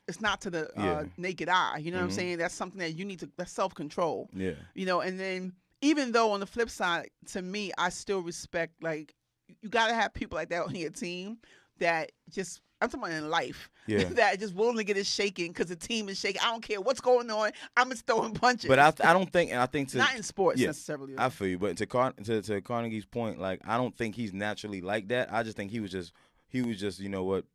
it's not to the naked eye. You know what I'm saying? That's something that you need to. That's self-control. Yeah. You know, and then even though on the flip side, to me, I still respect, like, you gotta have people like that on your team that just. I'm talking about in life. Yeah. That just willing to get it shaken because the team is shaking. I don't care what's going on. I'm just throwing punches. But I don't think, and I think not in sports necessarily. I feel you, but to Carnegie's point, like, I don't think he's naturally like that. I just think he was just you know what,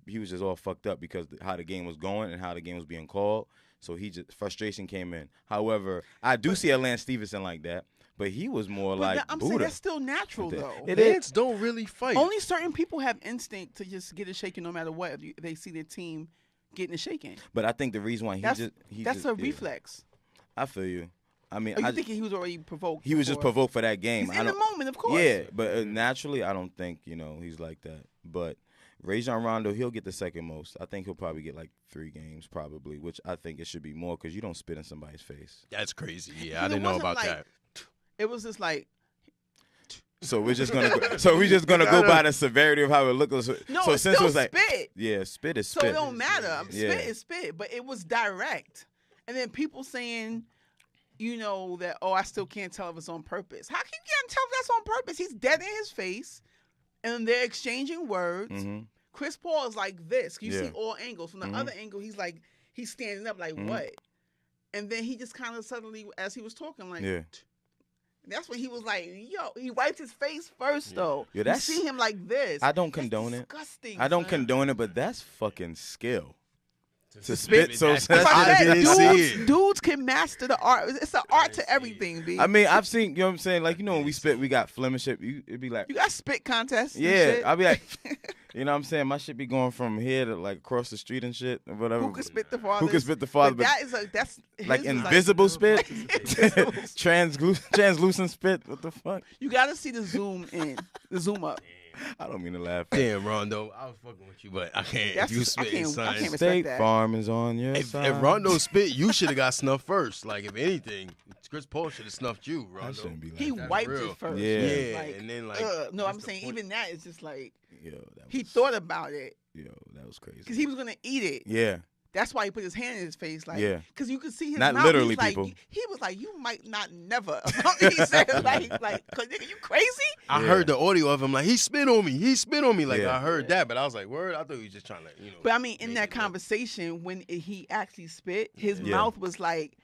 he was just all fucked up because how the game was going and how the game was being called. So frustration came in. However, I do see a Lance Stevenson like that. But he was more like I'm Buddha. saying that's still natural, though. Lance don't really fight. Only certain people have instinct to just get it shaken no matter what if they see their team getting it shaken. But I think the reason why that's a reflex. I feel you. I mean, you thinking he was already provoked? He was just provoked for that game. He's in the moment, of course. Yeah, but naturally, I don't think he's like that. But Rajon Rondo, he'll get the second most. I think he'll probably get like 3 games, probably, which I think it should be more because you don't spit in somebody's face. That's crazy. Yeah, I didn't know about that. It was just like. So we're just gonna go by the severity of how it looks. No, so it's since still it was like, spit. Yeah, spit is spit. So it don't matter. Spit is spit, but it was direct. And then people saying, that I still can't tell if it's on purpose. How can you can't tell if that's on purpose? He's dead in his face, and they're exchanging words. Mm-hmm. Chris Paul is like this. You see all angles. From the other angle, he's standing up like what? And then he just kind of suddenly, as he was talking, like. Yeah. That's when he was like, he wiped his face first, though. You see him like this. I don't condone it. Disgusting. I don't condone it, but that's fucking skill. To spit so dudes can master the art. It's an art to everything, B. I mean, I've seen, what I'm saying? Like, when we spit, we got phlegm and shit. It'd be like. You got spit contests. Yeah. I'll be like, what I'm saying? My shit be going from here to like across the street and shit or whatever. Who could spit the farthest? Who could spit the farthest? That's like invisible spit? Translucent spit? What the fuck? You got to see the zoom in, the zoom up. I don't mean to laugh. Damn, Rondo, I was fucking with you, but I can't. If you spit, son. State Farm is on your side. If Rondo spit, you should have got snuffed first. Like, if anything, Chris Paul should have snuffed you, Rondo. He wiped it first. Yeah. Like, and then, like. No, I'm saying even that is just like. Yo, he thought about it. Yo, that was crazy. Because he was going to eat it. Yeah. That's why he put his hand in his face, like, because you could see his not mouth. Literally, He's people. Like, he was like, "You might not never." He said, "Like, cause nigga, you crazy?" I heard the audio of him, like, he spit on me. He spit on me. Like, I heard that, but I was like, word. I thought he was just trying to, But I mean, in that conversation, when he actually spit, his mouth was like,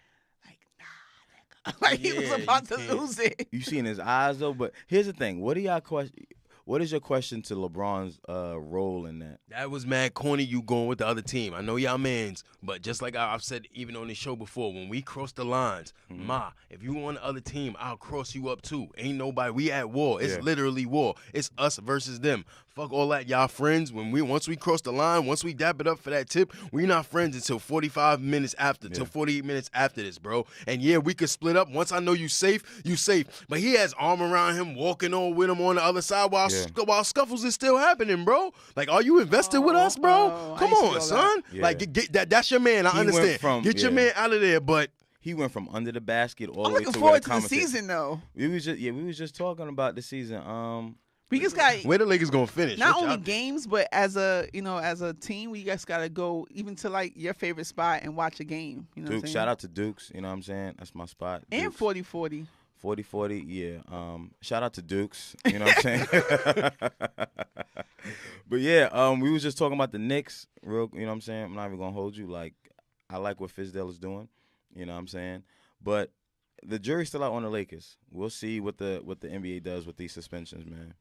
nah, like he was about to lose it. You see in his eyes though. But here's the thing: what is your question to LeBron's role in that? That was mad corny, you going with the other team. I know y'all mans, but just like I've said even on this show before, when we cross the lines, if you on the other team, I'll cross you up too. Ain't nobody. We at war. It's literally war. It's us versus them. Fuck all that, y'all friends. Once we cross the line, once we dap it up for that tip, we not friends until 45 minutes after, till 48 minutes after this, bro. And we could split up. Once I know you safe, you safe. But he has arm around him, walking on with him on the other side while scuffles is still happening, bro. Like, are you invested with us, bro? Come on, son. Yeah. Like, get that. That's your man. I understand. Get your man out of there, but. He went from under the basket all I'm the way to looking forward to the season, though. We was just talking about the season. We just got where the Lakers gonna finish. Not only games, but as a team, we just gotta go even to like your favorite spot and watch a game. You know, Dukes. Shout out to Dukes. You know what I'm saying? That's my spot. And 40-40. 40-40, yeah. Shout out to Dukes. You know what I'm saying? But yeah, we was just talking about the Knicks. You know what I'm saying? I'm not even gonna hold you. Like, I like what Fizdale is doing. You know what I'm saying? But the jury's still out on the Lakers. We'll see what the NBA does with these suspensions, man.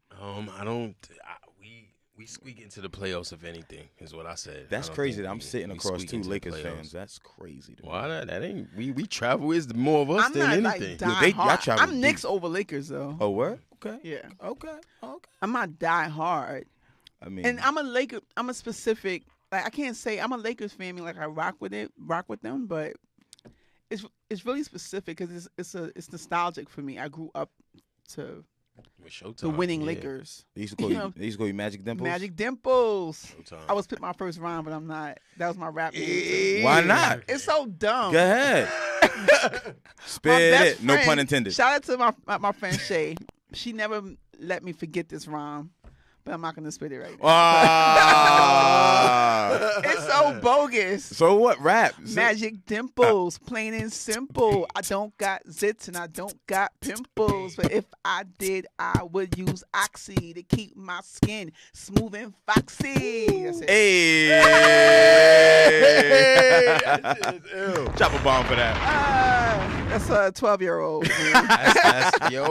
We squeak into the playoffs if anything, is what I said. That's crazy that I'm sitting across 2 Lakers fans. That's crazy. Why that ain't we travel is more of us I'm than not anything. Like I'm Knicks over Lakers though. Oh, word? Okay. Yeah. Okay. I'm not die hard. I mean, and I'm a specific. Like, I can't say I'm a Lakers fan. I mean, like, I rock with them, but it's really specific because it's nostalgic for me. I grew up to the winning Lakers. They used to call you Magic Dimples. Magic Dimples. I was pick my first rhyme, but I'm not. That was my rap name. Why not? It's so dumb. Go ahead. Spit it. No pun intended. Shout out to my friend Shay. She never let me forget this rhyme. but I'm not gonna spit it right now. Ah. It's so bogus. So what? Rap. Magic dimples, plain and simple. I don't got zits and I don't got pimples, but if I did, I would use Oxy to keep my skin smooth and foxy. That's it. Hey. Drop a bomb for that. That's a 12-year-old.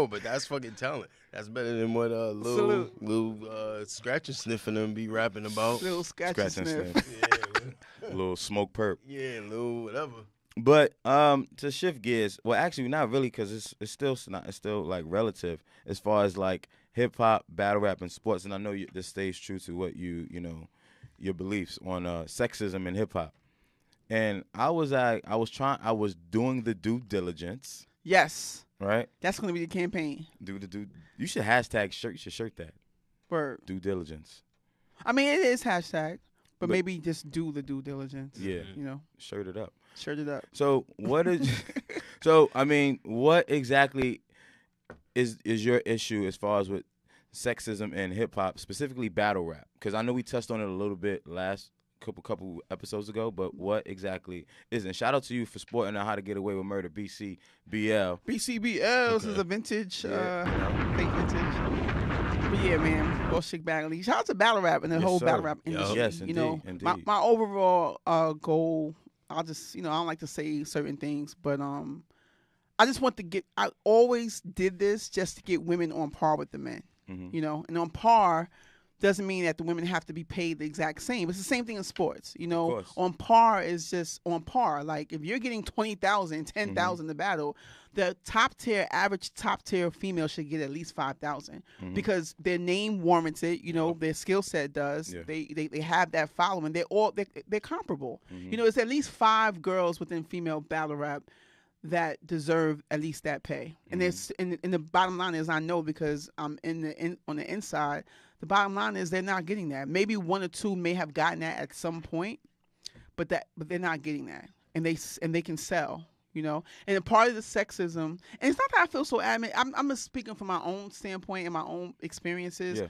But that's fucking talent. That's better than what Lil Scratch and Sniff and them be rapping about. Little scratch and sniff. Yeah, little smoke perp. Yeah, Lil whatever. But to shift gears, well, actually not really, because it's still like relative as far as like hip hop, battle rap, and sports. And I know this stays true to what you know your beliefs on sexism in hip hop. And I was doing the due diligence. Yes. Right. That's gonna be the campaign. You should hashtag shirt. You should shirt that. Word. Due diligence. I mean, it is hashtag, but maybe just do the due diligence. Yeah. You know. Shirt it up. Shirt it up. So what is? What exactly is your issue as far as with sexism in hip hop, specifically battle rap? Because I know we touched on it a little bit last couple episodes ago, but what exactly is it? And shout out to you for sporting out How to Get Away with Murder, BCBL. BCBL. Okay. This is a vintage, fake vintage. But yeah, man, bullshit battling. Shout out to battle rap and the whole battle rap industry. Yes, you know, indeed. My overall goal. I'll just, I don't like to say certain things, but I just want to get. I always did this just to get women on par with the men. Mm-hmm. You know, and on par doesn't mean that the women have to be paid the exact same. It's the same thing in sports. You know, on par is just on par. Like if you're getting 20,000, 10,000 in the battle, the average top tier female should get at least 5,000 because their name warrants it. You know, their skill set does. Yeah. They have that following. They're comparable. You know, it's at least 5 girls within female battle rap that deserve at least that pay. And there's and the bottom line is I know because I'm on the inside. The bottom line is they're not getting that. Maybe 1 or 2 may have gotten that at some point, but they're not getting that, and they can sell, you know. And a part of the sexism, and it's not that I feel so adamant. I'm just speaking from my own standpoint and my own experiences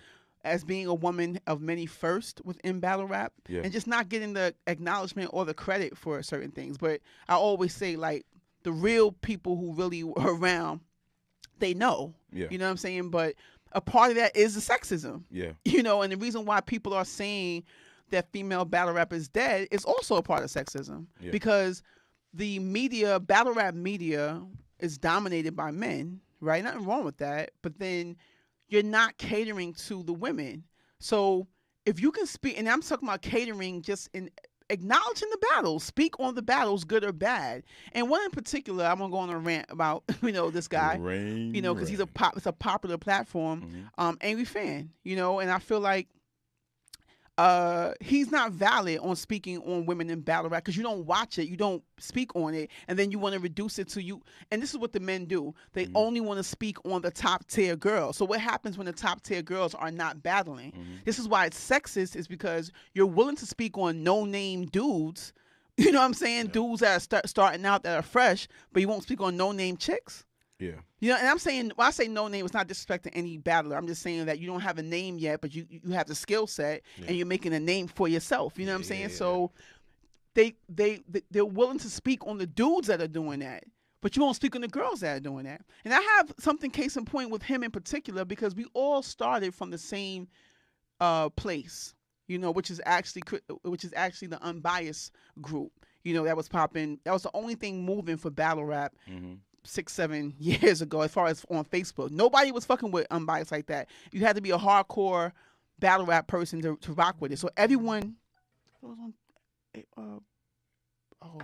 as being a woman of many first within battle rap, and just not getting the acknowledgement or the credit for certain things. But I always say, like, the real people who really were around, they know, you know what I'm saying, but. A part of that is the sexism. Yeah. You know, and the reason why people are saying that female battle rap is dead is also a part of sexism. Yeah. Because the media, battle rap media, is dominated by men, right? Nothing wrong with that. But then you're not catering to the women. So if you can speak, and I'm talking about catering just in acknowledging the battles, speak on the battles, good or bad. And one in particular, I'm gonna go on a rant about, you know, this guy, Raine, you know, because it's a popular platform, Angry Fan, you know, and I feel like he's not valid on speaking on women in battle rap because you don't watch it, you don't speak on it, and then you want to reduce it to you. And this is what the men do. They only want to speak on the top tier girls. So what happens when the top tier girls are not battling? This is why it's sexist, is because you're willing to speak on no-name dudes, you know what I'm saying? Dudes that are starting out that are fresh, but you won't speak on no-name chicks. Yeah. You know, and I'm saying, when I say no name, it's not disrespecting any battler. I'm just saying that you don't have a name yet, but you have the skill set, and you're making a name for yourself. You know what I'm saying? So they're willing to speak on the dudes that are doing that, but you won't speak on the girls that are doing that. And I have something case in point with him in particular, because we all started from the same place, you know, which is actually the unbiased group. You know, that was popping. That was the only thing moving for battle rap. 6-7 years ago, as far as on Facebook. Nobody was fucking with unbiased like that. You had to be a hardcore battle rap person to rock with it. So everyone it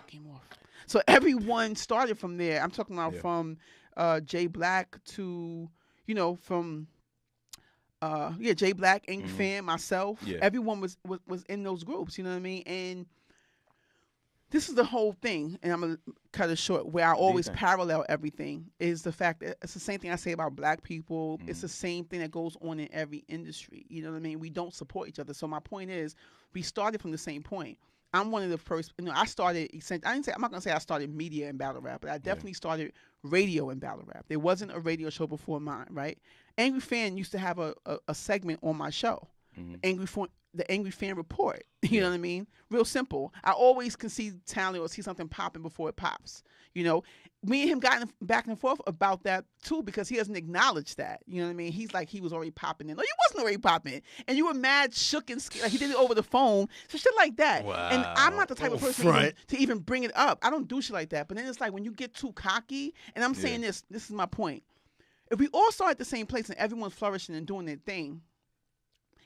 came off. So everyone started from there. I'm talking about from Jay Black to, you know, from Jay Black, Ink Fan, myself. Yeah. Everyone was in those groups, you know what I mean? And this is the whole thing, and I'm going to cut it short, where I always parallel everything, is the fact that it's the same thing I say about black people. It's the same thing that goes on in every industry. You know what I mean? We don't support each other. So my point is, we started from the same point. I'm one of the first. I started. I'm not gonna say I started media in battle rap, but I definitely started radio in battle rap. There wasn't a radio show before mine, right? Angry Fan used to have a segment on my show, the Angry Fan Report. You know what I mean? Real simple. I always can see talent or see something popping before it pops. Me and him got back and forth about that too, because he doesn't acknowledge that. You know what I mean? He's like, he was already popping in. No, you wasn't already popping. And you were mad, shook, and scared. Like, he did it over the phone. So shit like that. Wow. And I'm not the type of person to even bring it up. I don't do shit like that. But then it's like when you get too cocky, and I'm saying this is my point. If we all start at the same place and everyone's flourishing and doing their thing,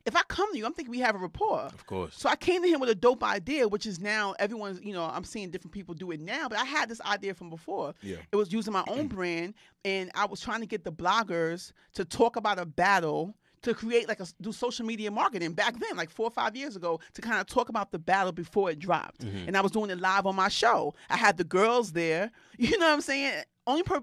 if I come to you, I'm thinking we have a rapport. Of course. So I came to him with a dope idea, which is now everyone's, I'm seeing different people do it now, but I had this idea from before. Yeah. It was using my own brand, and I was trying to get the bloggers to talk about a battle, to create do social media marketing back then, like 4 or 5 years ago, to kind of talk about the battle before it dropped. And I was doing it live on my show. I had the girls there. You know what I'm saying?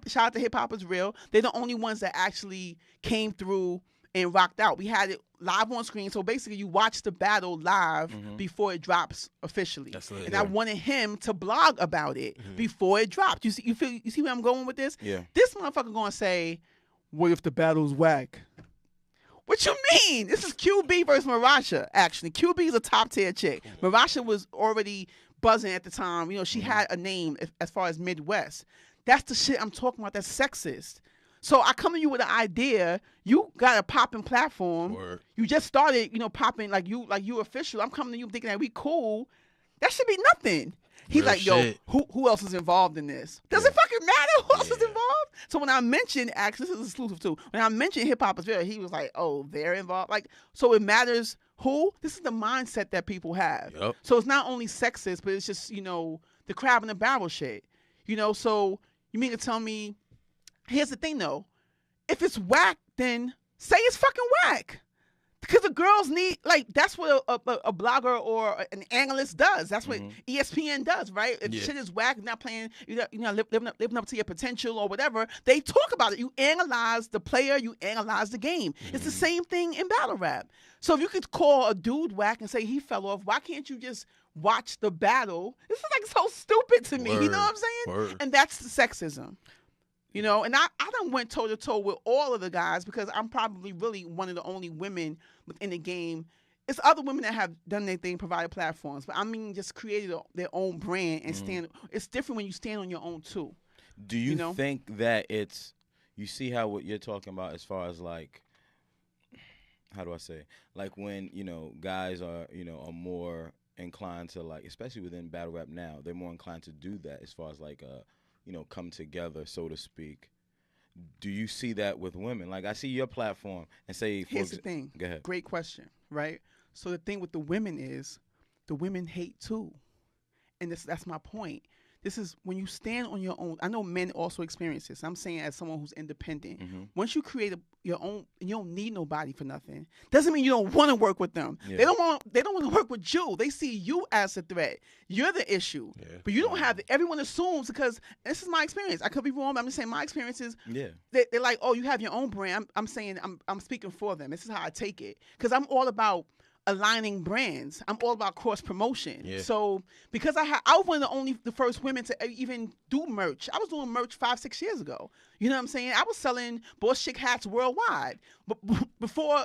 Shout out to Hip Hop is Real. They're the only ones that actually came through and rocked out. We had it live on screen. So basically you watch the battle live before it drops officially. I wanted him to blog about it before it dropped. You see where I'm going with this? Yeah. This motherfucker gonna say, what if the battle's whack? What you mean? This is QB versus Marasha, actually. QB is a top tier chick. Marasha was already buzzing at the time. She had a name as far as Midwest. That's the shit I'm talking about. That's sexist. So I come to you with an idea. You got a popping platform. Word. You just started, popping like you official. I'm coming to you thinking that we cool. That should be nothing. He's real like, shit. Yo, who else is involved in this? Does it fucking matter who else is involved? So when I mentioned, actually, this is exclusive too. When I mentioned Hip Hop is Real, he was like, oh, they're involved. Like, so it matters who? This is the mindset that people have. Yep. So it's not only sexist, but it's just, the crab in the barrel shit. So you mean to tell me, here's the thing though, if it's whack, then say it's fucking whack. Because the girls need, that's what a blogger or an analyst does. That's what ESPN does, right? If shit is whack, not playing, living up to your potential or whatever, they talk about it. You analyze the player, you analyze the game. It's the same thing in battle rap. So if you could call a dude whack and say he fell off, why can't you just watch the battle? This is so stupid to me. Word. You know what I'm saying? Word. And that's the sexism. And I done went toe-to-toe with all of the guys because I'm probably really one of the only women within the game. It's other women that have done their thing, provided platforms. But just created their own brand and stand. It's different when you stand on your own too. Do you think that you see how what you're talking about as far as how do I say? Like when, guys are, are more inclined to especially within battle rap now, they're more inclined to do that as far as come together, so to speak. Do you see that with women? I see your platform and say, here's the thing. Go ahead. Great question, right? So the thing with the women is the women hate too. And that's my point. This is when you stand on your own. I know men also experience this. I'm saying as someone who's independent. Once you create your own, and you don't need nobody for nothing. Doesn't mean you don't want to work with them. Yeah. They don't want to work with you. They see you as a threat. You're the issue. Yeah. But you don't have everyone assumes, because this is my experience. I could be wrong, but I'm just saying my experiences. Yeah. They're like, oh, you have your own brand. I'm saying I'm speaking for them. This is how I take it, because I'm all about aligning brands. I'm all about cross promotion. Yeah. So because I was one of the first women to even do merch. I was doing merch 5-6 years ago. You know what I'm saying? I was selling Boss Chick hats worldwide, but before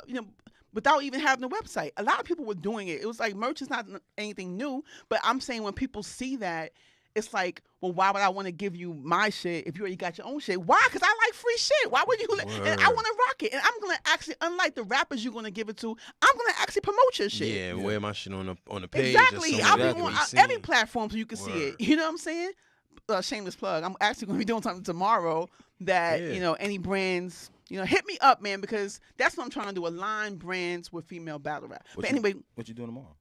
without even having a website. A lot of people were doing it. It was like merch is not anything new, but I'm saying when people see that, it's like, well, why would I want to give you my shit if you already got your own shit? Why? Because I like free shit. Why would you? And I want to rock it. And I'm going to actually, unlike the rappers you're going to give it to, I'm going to actually promote your shit. Yeah, wear my shit on the page. Exactly. I'll be on every platform so you can see it. You know what I'm saying? Shameless plug. I'm actually going to be doing something tomorrow that, any brands, hit me up, man, because that's what I'm trying to do, align brands with female battle rap. But anyway. What you doing tomorrow?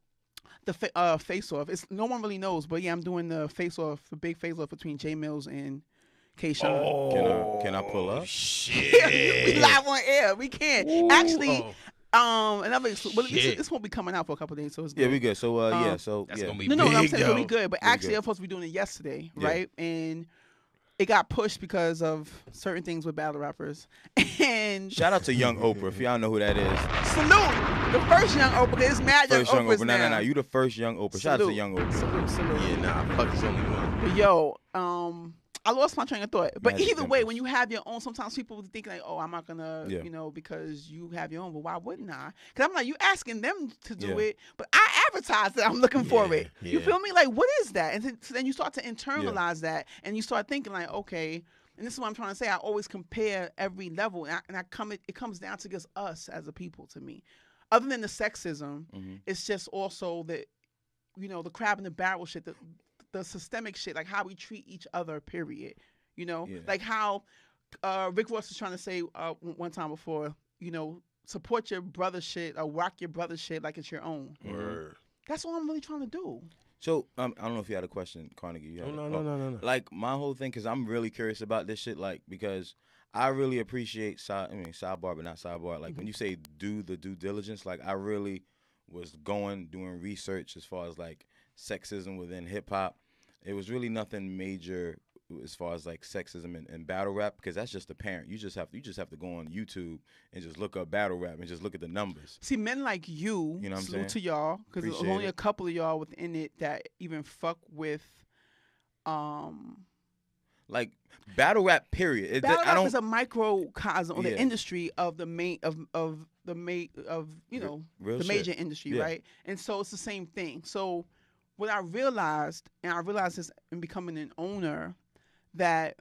The face-off. No one really knows, but yeah, I'm doing the face-off, the big face-off between J Mills and K-Sean. Oh, can I pull up? Shit. Yeah, we live on air. We can. Ooh. Actually, this won't be coming out for a couple of days, so it's good. Yeah, we good. So that's gonna be big, I'm saying we good, but actually I'm supposed to be doing it yesterday, right? And it got pushed because of certain things with battle rappers. And shout out to Young Oprah, if y'all know who that is. Salute the first Young Oprah. There's mad Young Oprahs now. No, you the first Young Oprah. Shout out to Young Oprah. Salute. Yeah, nah, fuck is only one. But yo, I lost my train of thought. But either way, when you have your own, sometimes people think like, oh, I'm not gonna, because you have your own. But why wouldn't I? Because I'm like, you asking them to do it, but I advertise that I'm looking for it. You feel me? Like, what is that? And so then you start to internalize that, and you start thinking like, okay. And this is what I'm trying to say. I always compare every level, it comes down to just us as a people. To me, other than the sexism, it's just also that, the crab in the barrel shit, the systemic shit, like how we treat each other, period. Like how Rick Ross was trying to say one time before, support your brother shit or rock your brother shit like it's your own. Word. That's what I'm really trying to do. So, I don't know if you had a question, Carnegie. No. Like, my whole thing, because I'm really curious about this shit, like, because I really appreciate, sidebar, but not sidebar. Like, when you say do the due diligence, like, I really was doing research as far as, like, sexism within hip-hop. It was really nothing major as far as, like, sexism and battle rap, because that's just apparent. You just have to go on YouTube and just look up battle rap and just look at the numbers. See, men like you know what I'm saying? To y'all, because there's only a couple of y'all within it that even fuck with, like battle rap. Period. Battle rap is a microcosm of the industry of the major industry, right? And so it's the same thing. So what I realized, this in becoming an owner, that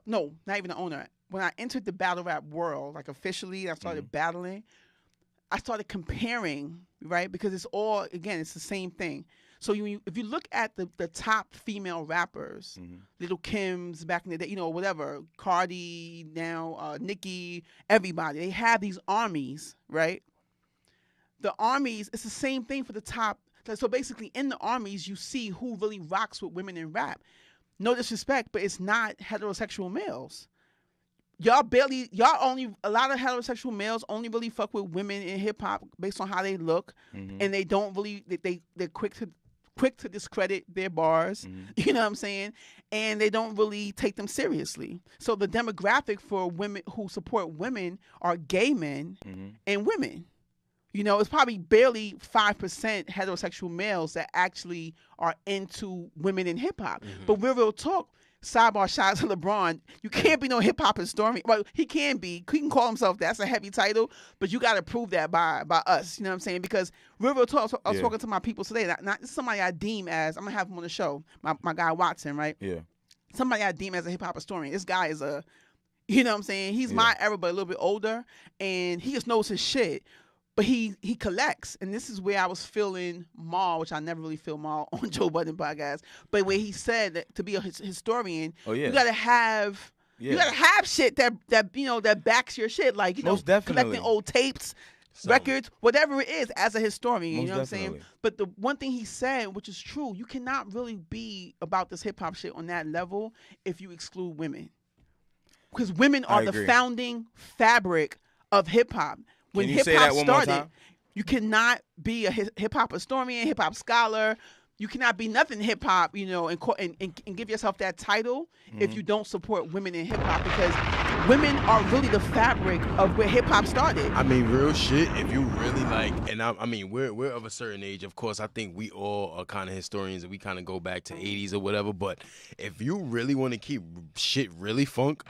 no, not even an owner. When I entered the battle rap world, like officially, I started battling. I started comparing, right? Because it's all, again, it's the same thing. So if you look at the top female rappers, Little Kim's back in the day, whatever, Cardi now, Nicki, everybody, they have these armies, right? The armies, it's the same thing for the top. So basically, in the armies, you see who really rocks with women in rap. No disrespect, but it's not heterosexual males. A lot of heterosexual males only really fuck with women in hip hop based on how they look, and they don't really, they're quick to discredit their bars, you know what I'm saying? And they don't really take them seriously. So the demographic for women who support women are gay men and women. It's probably barely 5% heterosexual males that actually are into women in hip hop. But real talk, sidebar, shout out to LeBron. You can't be no hip hop historian. Well, he can be. He can call himself that. That's a heavy title, but you got to prove that by us. You know what I'm saying? Because real talk, I was talking to my people today. Not somebody I deem as, I'm gonna have him on the show. My guy Watson, right? Yeah. Somebody I deem as a hip hop historian. This guy is you know what I'm saying? He's my era, but a little bit older, and he just knows his shit. But he collects, and this is where I was feeling Maul, which I never really feel Maul on Joe Budden podcast. But where he said that to be a historian, you gotta have shit that backs your shit, like collecting old tapes, records, whatever it is, as a historian. You know what I'm saying? But the one thing he said, which is true, you cannot really be about this hip hop shit on that level if you exclude women, because women are the founding fabric of hip hop. When hip hop started, you cannot be a hip hop historian, hip hop scholar. You cannot be nothing hip hop, and give yourself that title if you don't support women in hip hop, because women are really the fabric of where hip hop started. I mean, real shit. If you really like, and I mean, we're of a certain age. Of course, I think we all are kind of historians, and we kind of go back to 80s or whatever. But if you really want to keep shit really funk,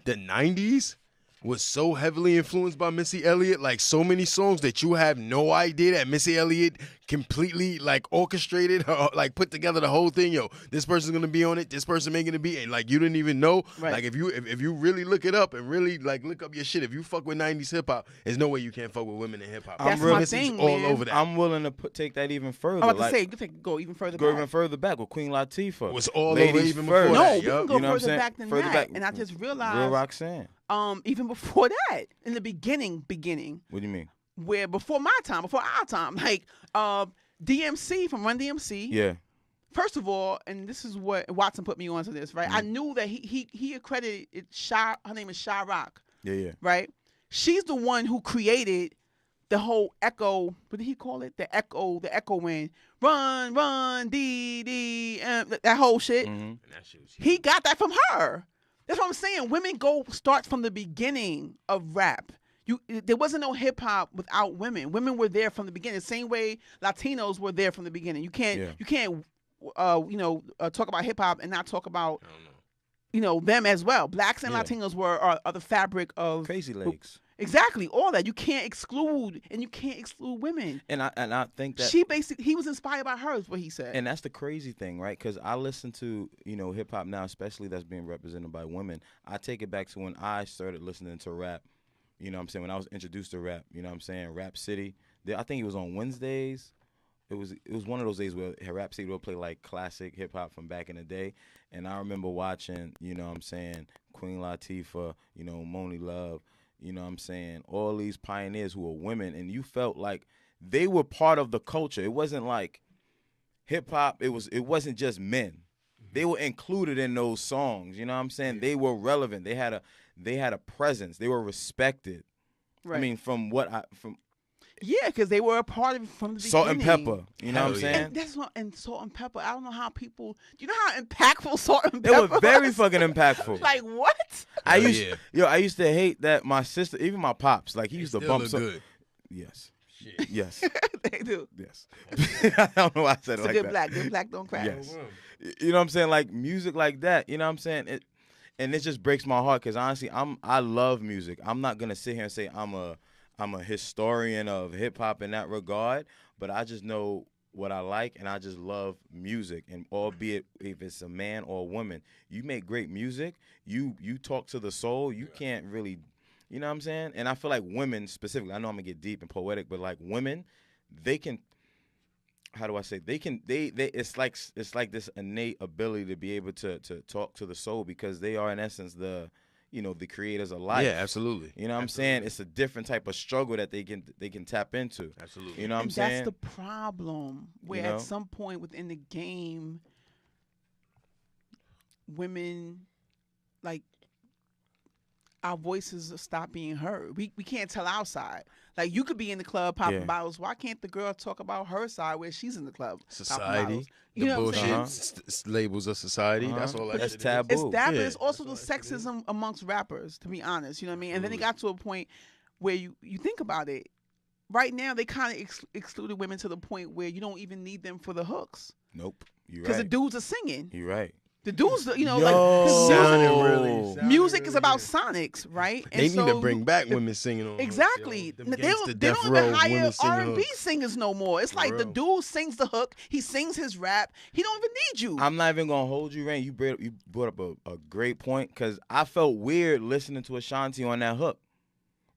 the 90s was so heavily influenced by Missy Elliott, like so many songs that you have no idea that Missy Elliott completely like orchestrated, like put together the whole thing. Yo, this person's gonna be on it, this person making a beat, and like you didn't even know. Right. Like if you really look it up and really like look up your shit, if you fuck with 90s hip hop, there's no way you can't fuck with women in hip hop. That's my thing, all man. over that. I'm willing to take that even further. I'm about to say, go even further back. Go even further back with Queen Latifah. Was all Ladies over even first. before no, that. we can go further back than that. Back. And I just realized, Real Roxanne. Even before that, in the beginning. What do you mean? Where before our time, like DMC from Run DMC. Yeah. First of all, and this is what Watson put me onto this, right? I knew that he accredited Shy. Her name is Shy Rock. Yeah. Right. She's the one who created the whole echo. What did he call it? The echo when run, D, that whole shit. Mm-hmm. He got that from her. That's what I'm saying. Women start from the beginning of rap. There wasn't no hip hop without women. Women were there from the beginning. The same way Latinos were there from the beginning. You can't talk about hip hop and not talk about them as well. Blacks and Latinos are the fabric of Crazy Legs. Exactly, all that. You can't exclude, and you can't exclude women. And I think that he was inspired by her, is what he said. And that's the crazy thing, right? Because I listen to hip hop now, especially that's being represented by women. I take it back to when I started listening to rap. You know what I'm saying? When I was introduced to rap, you know what I'm saying? Rap City. I think it was on Wednesdays. It was one of those days where Rap City would play like classic hip hop from back in the day. And I remember watching, you know what I'm saying, Queen Latifah, Moni Love, you know what I'm saying, all these pioneers who were women, and you felt like they were part of the culture. It wasn't like hip hop, it wasn't just men. They were included in those songs, you know what I'm saying? They were relevant. They had a presence. They were respected. Right. I mean, yeah, because they were a part of it from the beginning. Salt and Pepper, you know what I'm saying? And Salt and Pepper, I don't know how people. Do you know how impactful Salt and Pepper They were very fucking impactful. Like what? I used to hate that my sister, even my pops, like he used to bump so good. Yes. Shit. Yes. They do. Yes. I don't know why I said it like that. Good black don't crack. Yes. You know what I'm saying? Like music like that, you know what I'm saying? And it just breaks my heart because honestly, I love music. I'm not gonna sit here and say I'm a historian of hip hop in that regard, but I just know what I like, and I just love music. And albeit if it's a man or a woman, you make great music. You talk to the soul. You can't really, you know what I'm saying? And I feel like women specifically. I know I'm gonna get deep and poetic, but like women, they can. How do I say? They can. They. It's like this innate ability to be able to talk to the soul because they are in essence the creators of life. Yeah, absolutely. You know what I'm saying? It's a different type of struggle that they can tap into. Absolutely. You know what I'm saying? That's the problem. Where at some point within the game, women, like, our voices stop being heard. We can't tell our side. Like, you could be in the club popping bottles. Why can't the girl talk about her side where she's in the club? Society. The bullshit labels of society. That's all that's taboo. It's that, but it's also the sexism amongst rappers, to be honest. You know what I mean? And then it got to a point where you think about it. Right now, they kind of excluded women to the point where you don't even need them for the hooks. Nope. You're right. Because the dudes are singing. You're right. The dudes, like music is about sonics, right? And they need to bring back women singing on. Exactly. They don't even hire R&B singers no more. It's like the dude sings the hook, he sings his rap. He don't even need you. I'm not even gonna hold you, Rain. You brought up a great point because I felt weird listening to Ashanti on that hook,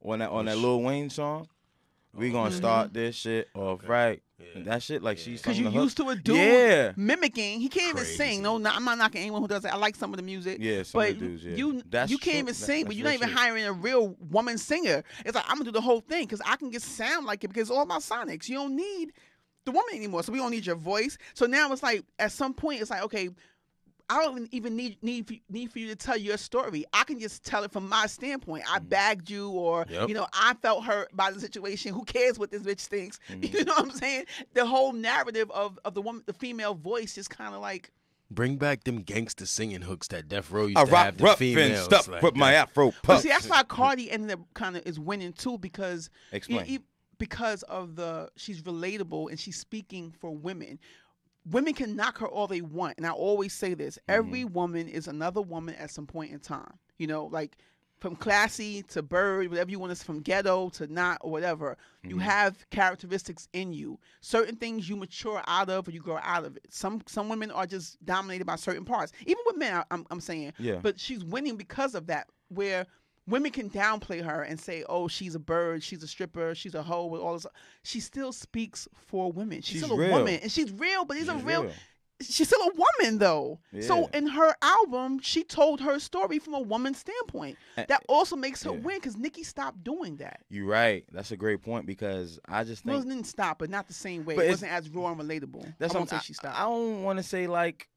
on that Lil Wayne song. We gonna start this shit off right. Yeah. That shit, like she's because you used to a dude mimicking. He can't even sing. No, I'm not knocking anyone who does it. I like some of the music. Yeah, some of the dudes. Yeah. You can't even sing, but you're not even hiring a real woman singer. It's like I'm gonna do the whole thing because I can just sound like it because it's all about sonics. You don't need the woman anymore, so we don't need your voice. So now it's like at some point it's like okay. I don't even need for you to tell your story. I can just tell it from my standpoint. I bagged you, or I felt hurt by the situation. Who cares what this bitch thinks? You know what I'm saying? The whole narrative of the woman, the female voice, just kind of like bring back them gangster singing hooks that Death Row used to have. The females like put my afro puff. See, that's why Cardi ended up kind of is winning too because because of she's relatable and she's speaking for women. Women can knock her all they want. And I always say this. Every woman is another woman at some point in time. You know, like from classy to bird, whatever you want to say, from ghetto to not or whatever. You have characteristics in you. Certain things you mature out of or you grow out of it. Some women are just dominated by certain parts. Even with men, I'm saying. Yeah. But she's winning because of that, where women can downplay her and say, oh, she's a bird, she's a stripper, she's a hoe, with all this. She still speaks for women. She's still a woman. And she's real, but she's still a woman, though. Yeah. So in her album, she told her story from a woman's standpoint. That also makes her win because Nicki stopped doing that. You're right. That's a great point because I just think... Well, it didn't stop, but not the same way. It wasn't as raw and relatable. That's what I'm saying. She stopped. I don't want to say like...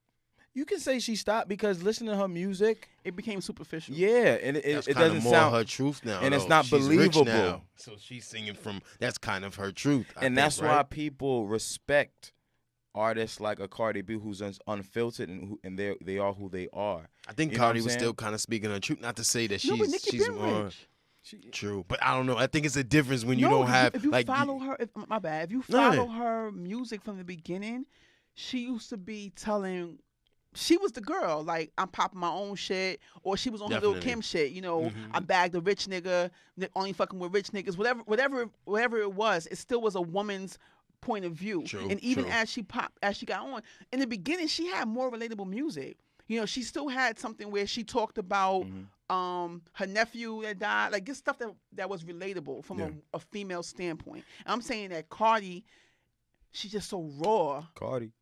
You can say she stopped because listening to her music, it became superficial. Yeah, and it doesn't more sound her truth now, and though. it's not She's believable. Rich now, so she's singing from that's kind of her truth, I think, that's right? why people respect artists like a Cardi B who's unfiltered and they are who they are. I think Cardi was still kind of speaking her truth. Not to say that but Nicki she's been rich. True, but I don't know. I think it's a difference when you don't have. If you like, follow her, if you follow her music from the beginning, she used to be telling. She was the girl, like, I'm popping my own shit, or she was on her Lil' Kim shit, you know, I bagged a rich nigga, only fucking with rich niggas, whatever it was, it still was a woman's point of view. True, and even true. as she got on, in the beginning, she had more relatable music. You know, she still had something where she talked about her nephew that died, like, this stuff that was relatable from a female standpoint. And I'm saying that Cardi, she's just so raw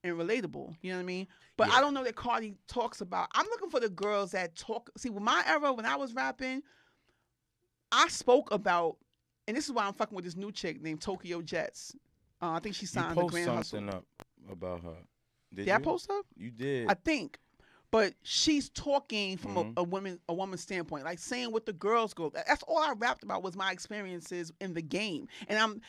and relatable. You know what I mean? But I don't know that Cardi talks about. I'm looking for the girls that talk. See, with my era, when I was rapping, I spoke about, and this is why I'm fucking with this new chick named Tokyo Jets. I think she signed the Grand Hustle. Something up about her. Did I post up? You did. I think. But she's talking from a woman's standpoint, like saying what the girls go. That's all I rapped about was my experiences in the game. And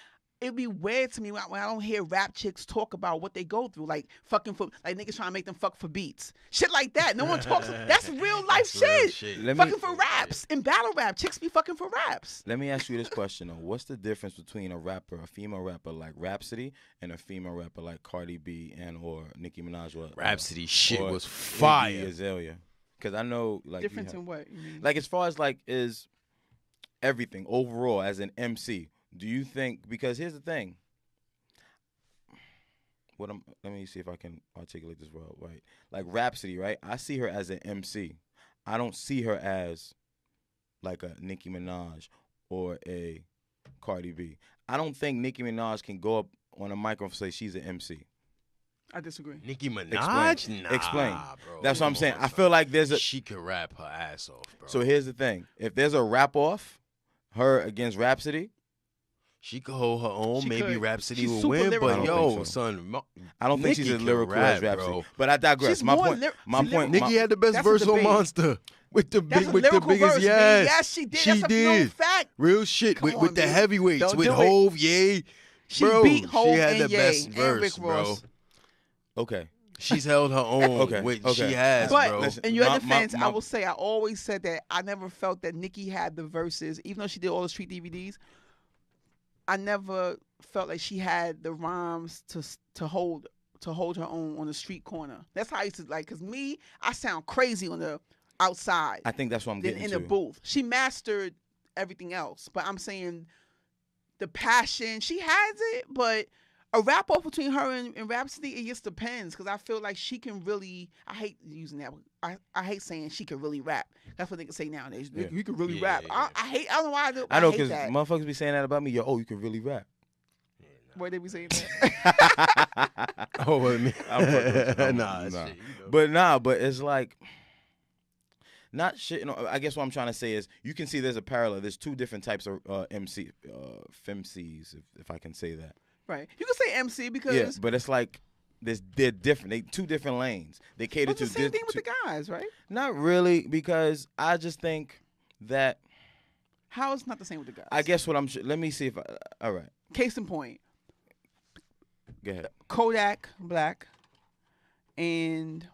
it'd be weird to me when I don't hear rap chicks talk about what they go through, like fucking for, like niggas trying to make them fuck for beats, shit like that. No one talks. That's real life shit. Fucking for raps in battle rap, chicks be fucking for raps. Let me ask you this question though: what's the difference between a female rapper like Rhapsody, and a female rapper like Cardi B and or Nicki Minaj? Rhapsody shit was fire. Azalea, because I know like difference in what you mean? Like as far as like is everything overall as an MC. Do you think, because here's the thing, let me see if I can articulate this well, right? Like Rhapsody, right? I see her as an MC. I don't see her as like a Nicki Minaj or a Cardi B. I don't think Nicki Minaj can go up on a microphone and say she's an MC. I disagree. Nicki Minaj? Explain. Bro. That's what I'm saying. I feel like she could rap her ass off, bro. So here's the thing. If there's a rap off, her against Rhapsody, she could hold her own. She maybe could. Rhapsody She's will super win, lyrical. but yo, so. son, I don't think she's as lyrical rap, as Rhapsody. bro. But I digress. She's My more point. Nicki had the best That's a verse on debate. Monster with the That's a with the lyrical biggest verse, yes. Yes, she did. She That's a known did. fact. Real shit Come with on, the B. heavyweights Don't with do it. Hove, Ye. She Bro, beat Hov she had and the Ye best and verse, Rick bro. Ross. Okay. She's held her own. Okay, Which okay. she has, But bro. Listen, in your my- defense, my- I will say I always said that I never felt that Nicki had the verses, even though she did all the street DVDs. I never felt like she had the rhymes to hold her own on the street corner. That's how I used to like. Cause me, I sound crazy on the outside. I think that's what I'm getting in to. the booth. She mastered everything else, but I'm saying the passion she has it, but. A rap off between her and Rhapsody, it just depends because I feel like she can really. I hate using that. I hate saying she can really rap. That's what they can say nowadays. Yeah. You can really Yeah, rap. yeah. I hate. I don't know why. I know hate because that. motherfuckers be saying that about me. Yo, oh, you can really rap. Why they be saying that? Oh, well, me. Nah. Shit, you know. But it's like, not shit. You know, I guess what I'm trying to say is you can see there's a parallel. There's two different types of femcs, if I can say that. Right. You can say MC because Yeah, but it's like they're different. They two different lanes. They cater it's to the same thing with the guys, right? Not really, because I just think that How is not the same with the guys? I guess what I'm. Let me see if. All right, Case in point, go ahead. Kodak Black and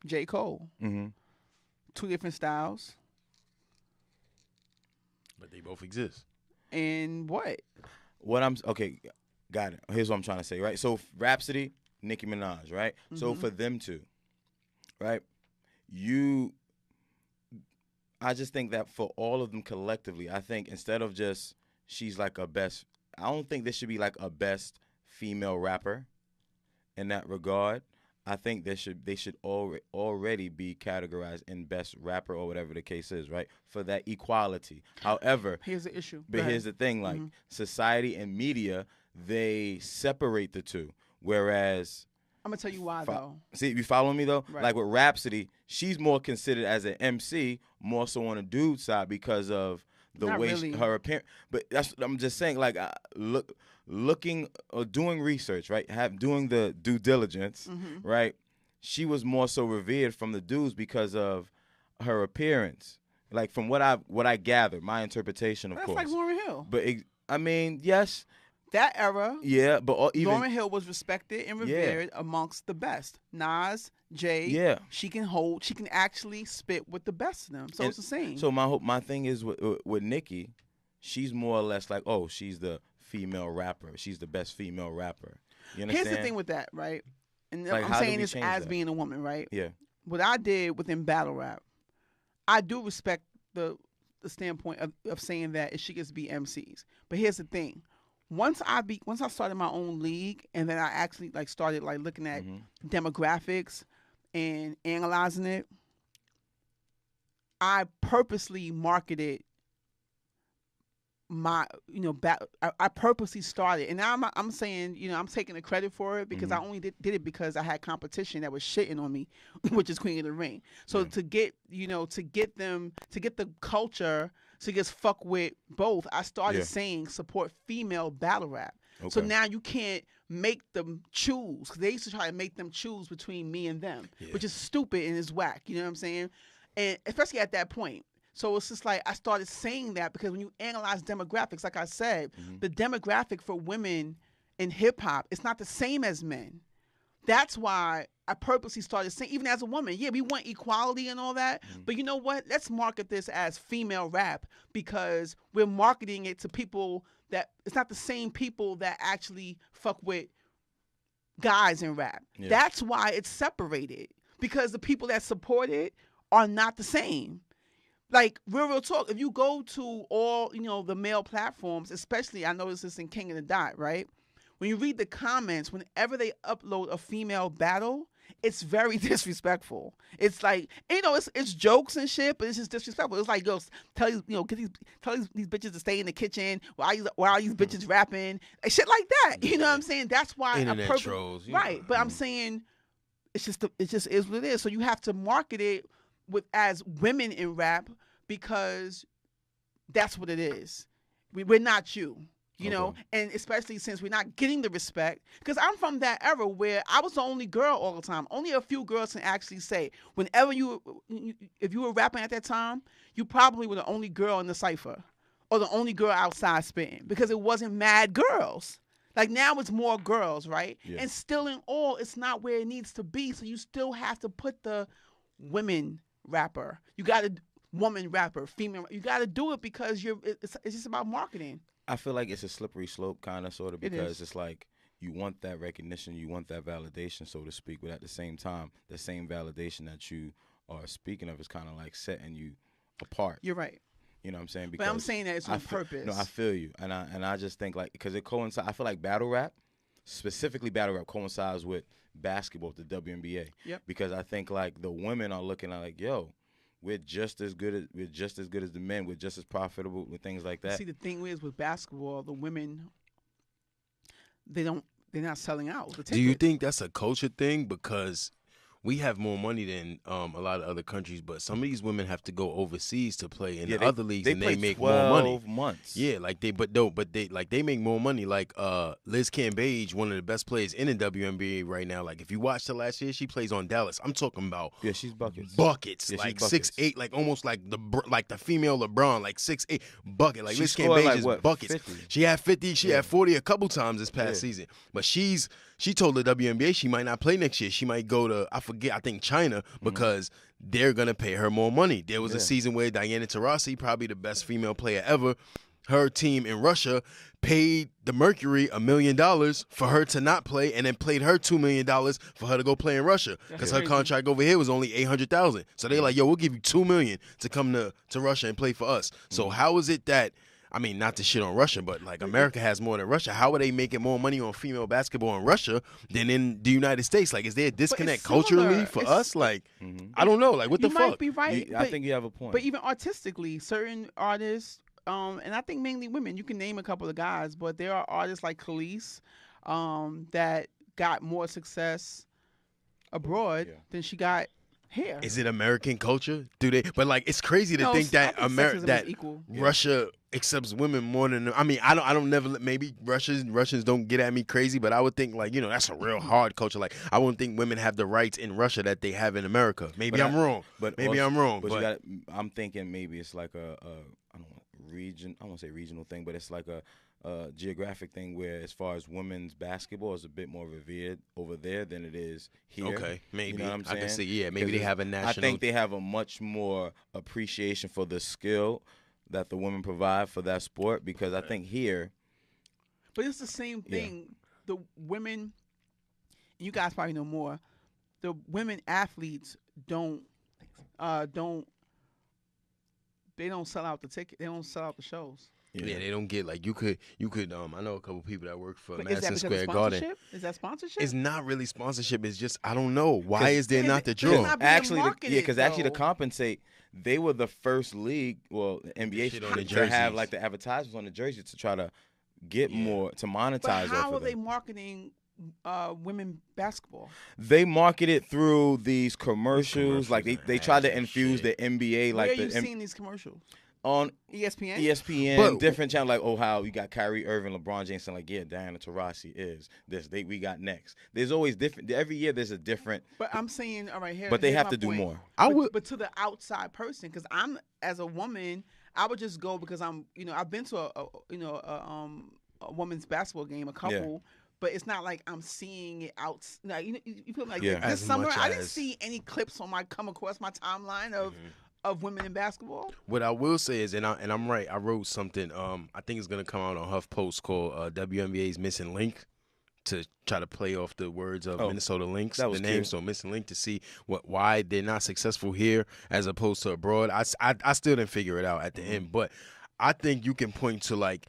J. Cole. Mm-hmm. Two different styles. But they both exist. And what? Okay, got it. Here's what I'm trying to say, right? So Rhapsody, Nicki Minaj, right? Mm-hmm. So for them two, right? I just think that for all of them collectively, I think instead of just she's like a best, I don't think there should be like a best female rapper in that regard. I think they should already be categorized in best rapper or whatever the case is, right? For that equality. However, Here's the issue. but here's the thing, like society and media, they separate the two. Whereas I'm gonna tell you why though. See, you following me though? Right. Like with Rhapsody, she's more considered as an MC, more so on a dude side because of the Not way really. her appearance. But I'm just saying, like looking or doing research, right? Doing the due diligence, right? she was more so revered from the dudes because of her appearance. Like from what I gathered, my interpretation, of course. That's like Lauryn Hill. But I mean, yes. That era. Yeah, but even Lauryn Hill was respected and revered amongst the best. Nas, Jay. Yeah. She can actually spit with the best of them. So it's the same. So my thing is with Nicki, she's more or less like, oh, she's the female rapper. She's the best female rapper. You understand? Here's the thing with that, right? And like, I'm saying this as being a woman, right? Yeah. What I did within battle rap, I do respect the standpoint of saying that she gets to be MCs. But here's the thing. Once I started my own league, and then I actually like started like looking at demographics and analyzing it, I purposely marketed my, I purposely started, and now I'm saying, I'm taking the credit for it because I only did it because I had competition that was shitting on me, which is Queen of the Ring. So to get the culture to just fuck with both, I started saying support female battle rap. Okay. So now you can't make them choose, because they used to try to make them choose between me and them, which is stupid and is whack. You know what I'm saying? And especially at that point. So it's just like I started saying that because when you analyze demographics, like I said, the demographic for women in hip hop, it's not the same as men. That's why I purposely started saying, even as a woman, we want equality and all that, but you know what? Let's market this as female rap, because we're marketing it to people that it's not the same people that actually fuck with guys in rap. Yeah. That's why it's separated, because the people that support it are not the same. Like, real talk, if you go to all, the male platforms, especially, I noticed this in King of the Dot, right? When you read the comments, whenever they upload a female battle, it's very disrespectful. It's like, it's jokes and shit, but it's just disrespectful. It's like, tell these bitches to stay in the kitchen. Why are these bitches rapping? And shit like that. You know what I'm saying? That's why internet trolls, right? But I'm saying it just is what it is. So you have to market it as women in rap, because that's what it is. We're not you. And especially since we're not getting the respect, because I'm from that era where I was the only girl all the time. Only a few girls can actually say, if you were rapping at that time, you probably were the only girl in the cypher or the only girl outside spitting, because it wasn't mad girls. Like, now it's more girls, right? Yeah. And still in all, it's not where it needs to be. So you still have to put the women rapper. You got to woman rapper, female. You got to do it because it's just about marketing. I feel like it's a slippery slope, kind of, sort of, because it's like you want that recognition, you want that validation, so to speak, but at the same time, the same validation that you are speaking of is kind of like setting you apart. You're right. You know what I'm saying? Because but I'm saying that it's on purpose. No, I feel you, and I just think, like, because it coincides. I feel like battle rap, specifically battle rap, coincides with basketball, the WNBA. Yep. Because I think, like, the women are looking at, like, yo, we're just as good as the men. We're just as profitable with things like that. See, the thing is with basketball, the women, they're not selling out. Do you think that's a culture thing? Because we have more money than a lot of other countries, but some of these women have to go overseas to play in other leagues, and they make more money. 12 months. Yeah, they make more money. Like Liz Cambage, one of the best players in the WNBA right now. Like, if you watched her last year, she plays on Dallas. I'm talking about she's buckets. Buckets, yeah, like buckets. 6'8", like almost like the female LeBron, like 6'8", bucket. Like, Liz Cambage is buckets. 50? She had 50, she had 40 a couple times this past season. But she told the WNBA she might not play next year. She might go to, I think China, because they're going to pay her more money. There was a season where Diana Taurasi, probably the best female player ever, her team in Russia paid the Mercury $1 million for her to not play, and then paid her $2 million for her to go play in Russia, because her contract over here was only $800,000. So they're like, yo, we'll give you $2 million to come to Russia and play for us. So how is it that, I mean, not to shit on Russia, but like America has more than Russia. How are they making more money on female basketball in Russia than in the United States? Like, is there a disconnect culturally for us? Like, I don't know. Like, what the fuck? You might be right. I think you have a point. But even artistically, certain artists, and I think mainly women, you can name a couple of guys, but there are artists like Khalees that got more success abroad than she got here. Is it American culture? Do they? But like, it's crazy to think that Russia accepts women more than I don't never maybe Russians don't get at me crazy, but I would think like that's a real hard culture. Like I wouldn't think women have the rights in Russia that they have in America. Maybe I'm wrong, but maybe I'm wrong. But I'm thinking maybe it's like I won't say regional thing, but it's like a geographic thing where as far as women's basketball is a bit more revered over there than it is here. Okay, maybe. You know what I'm saying? I can see, maybe they have a national. I think they have a much more appreciation for the skill that the women provide for that sport, because I think here. But it's the same thing. The women, you guys probably know more. The women athletes don't sell out the ticket. They don't sell out the shows. Yeah, they don't get like you could. I know a couple people that work for but Madison is that Square Garden. Is that sponsorship? It's not really sponsorship. It's just I don't know why is there not the draw. Actually, actually to compensate, they were the first league, well, the NBA to have like the advertisements on the jersey to try to get more to monetize. But how are they marketing women basketball? They market it through these commercials. Like they try to infuse the NBA. Like where are you seeing these commercials? On ESPN, but different channels like how you got Kyrie Irving, LeBron James, and like Diana Taurasi is this. We got next. There's always different. Every year there's a different. But I'm saying, all right, here. But they have to do more. But to the outside person, because I'm as a woman, I would just go because I'm. I've been to a women's basketball game, a couple. Yeah. But it's not like I'm seeing it out. Like, you feel like this summer, I didn't see any clips come across my timeline of women in basketball. What I will say is, and I'm right, I wrote something, I think it's going to come out on HuffPost called WNBA's Missing Link, to try to play off the words of Minnesota Lynx, the name, cute. So Missing Link, to see why they're not successful here as opposed to abroad. I still didn't figure it out at the end, but I think you can point to like,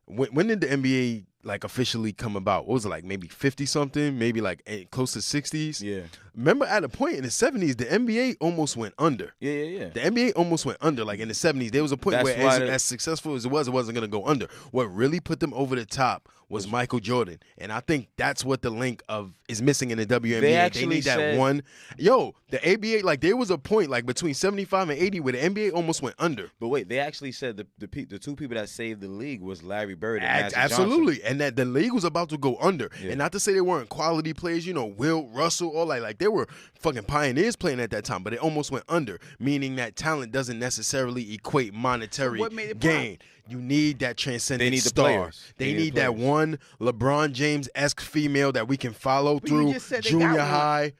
when did the NBA like officially come about? What was it, like maybe 50-something, maybe like close to 60s? Yeah. Remember at a point in the 70s, the NBA almost went under. Yeah. The NBA almost went under. Like in the 70s, there was a point where as successful as it wasn't going to go under. What really put them over the top was Michael Jordan. And I think that's what the link is missing in the WNBA. They need that one. Yo, the ABA, like there was a point like between 75 and 80 where the NBA almost went under. But wait, they actually said the two people that saved the league was Larry Bird and Magic Absolutely. Johnson. And that the league was about to go under. Yeah. And not to say they weren't quality players, Will Russell, or like they were fucking pioneers playing at that time, but it almost went under, meaning that talent doesn't necessarily equate monetary gain. You need that transcendent star. They need that one LeBron James-esque female that we can follow through junior high.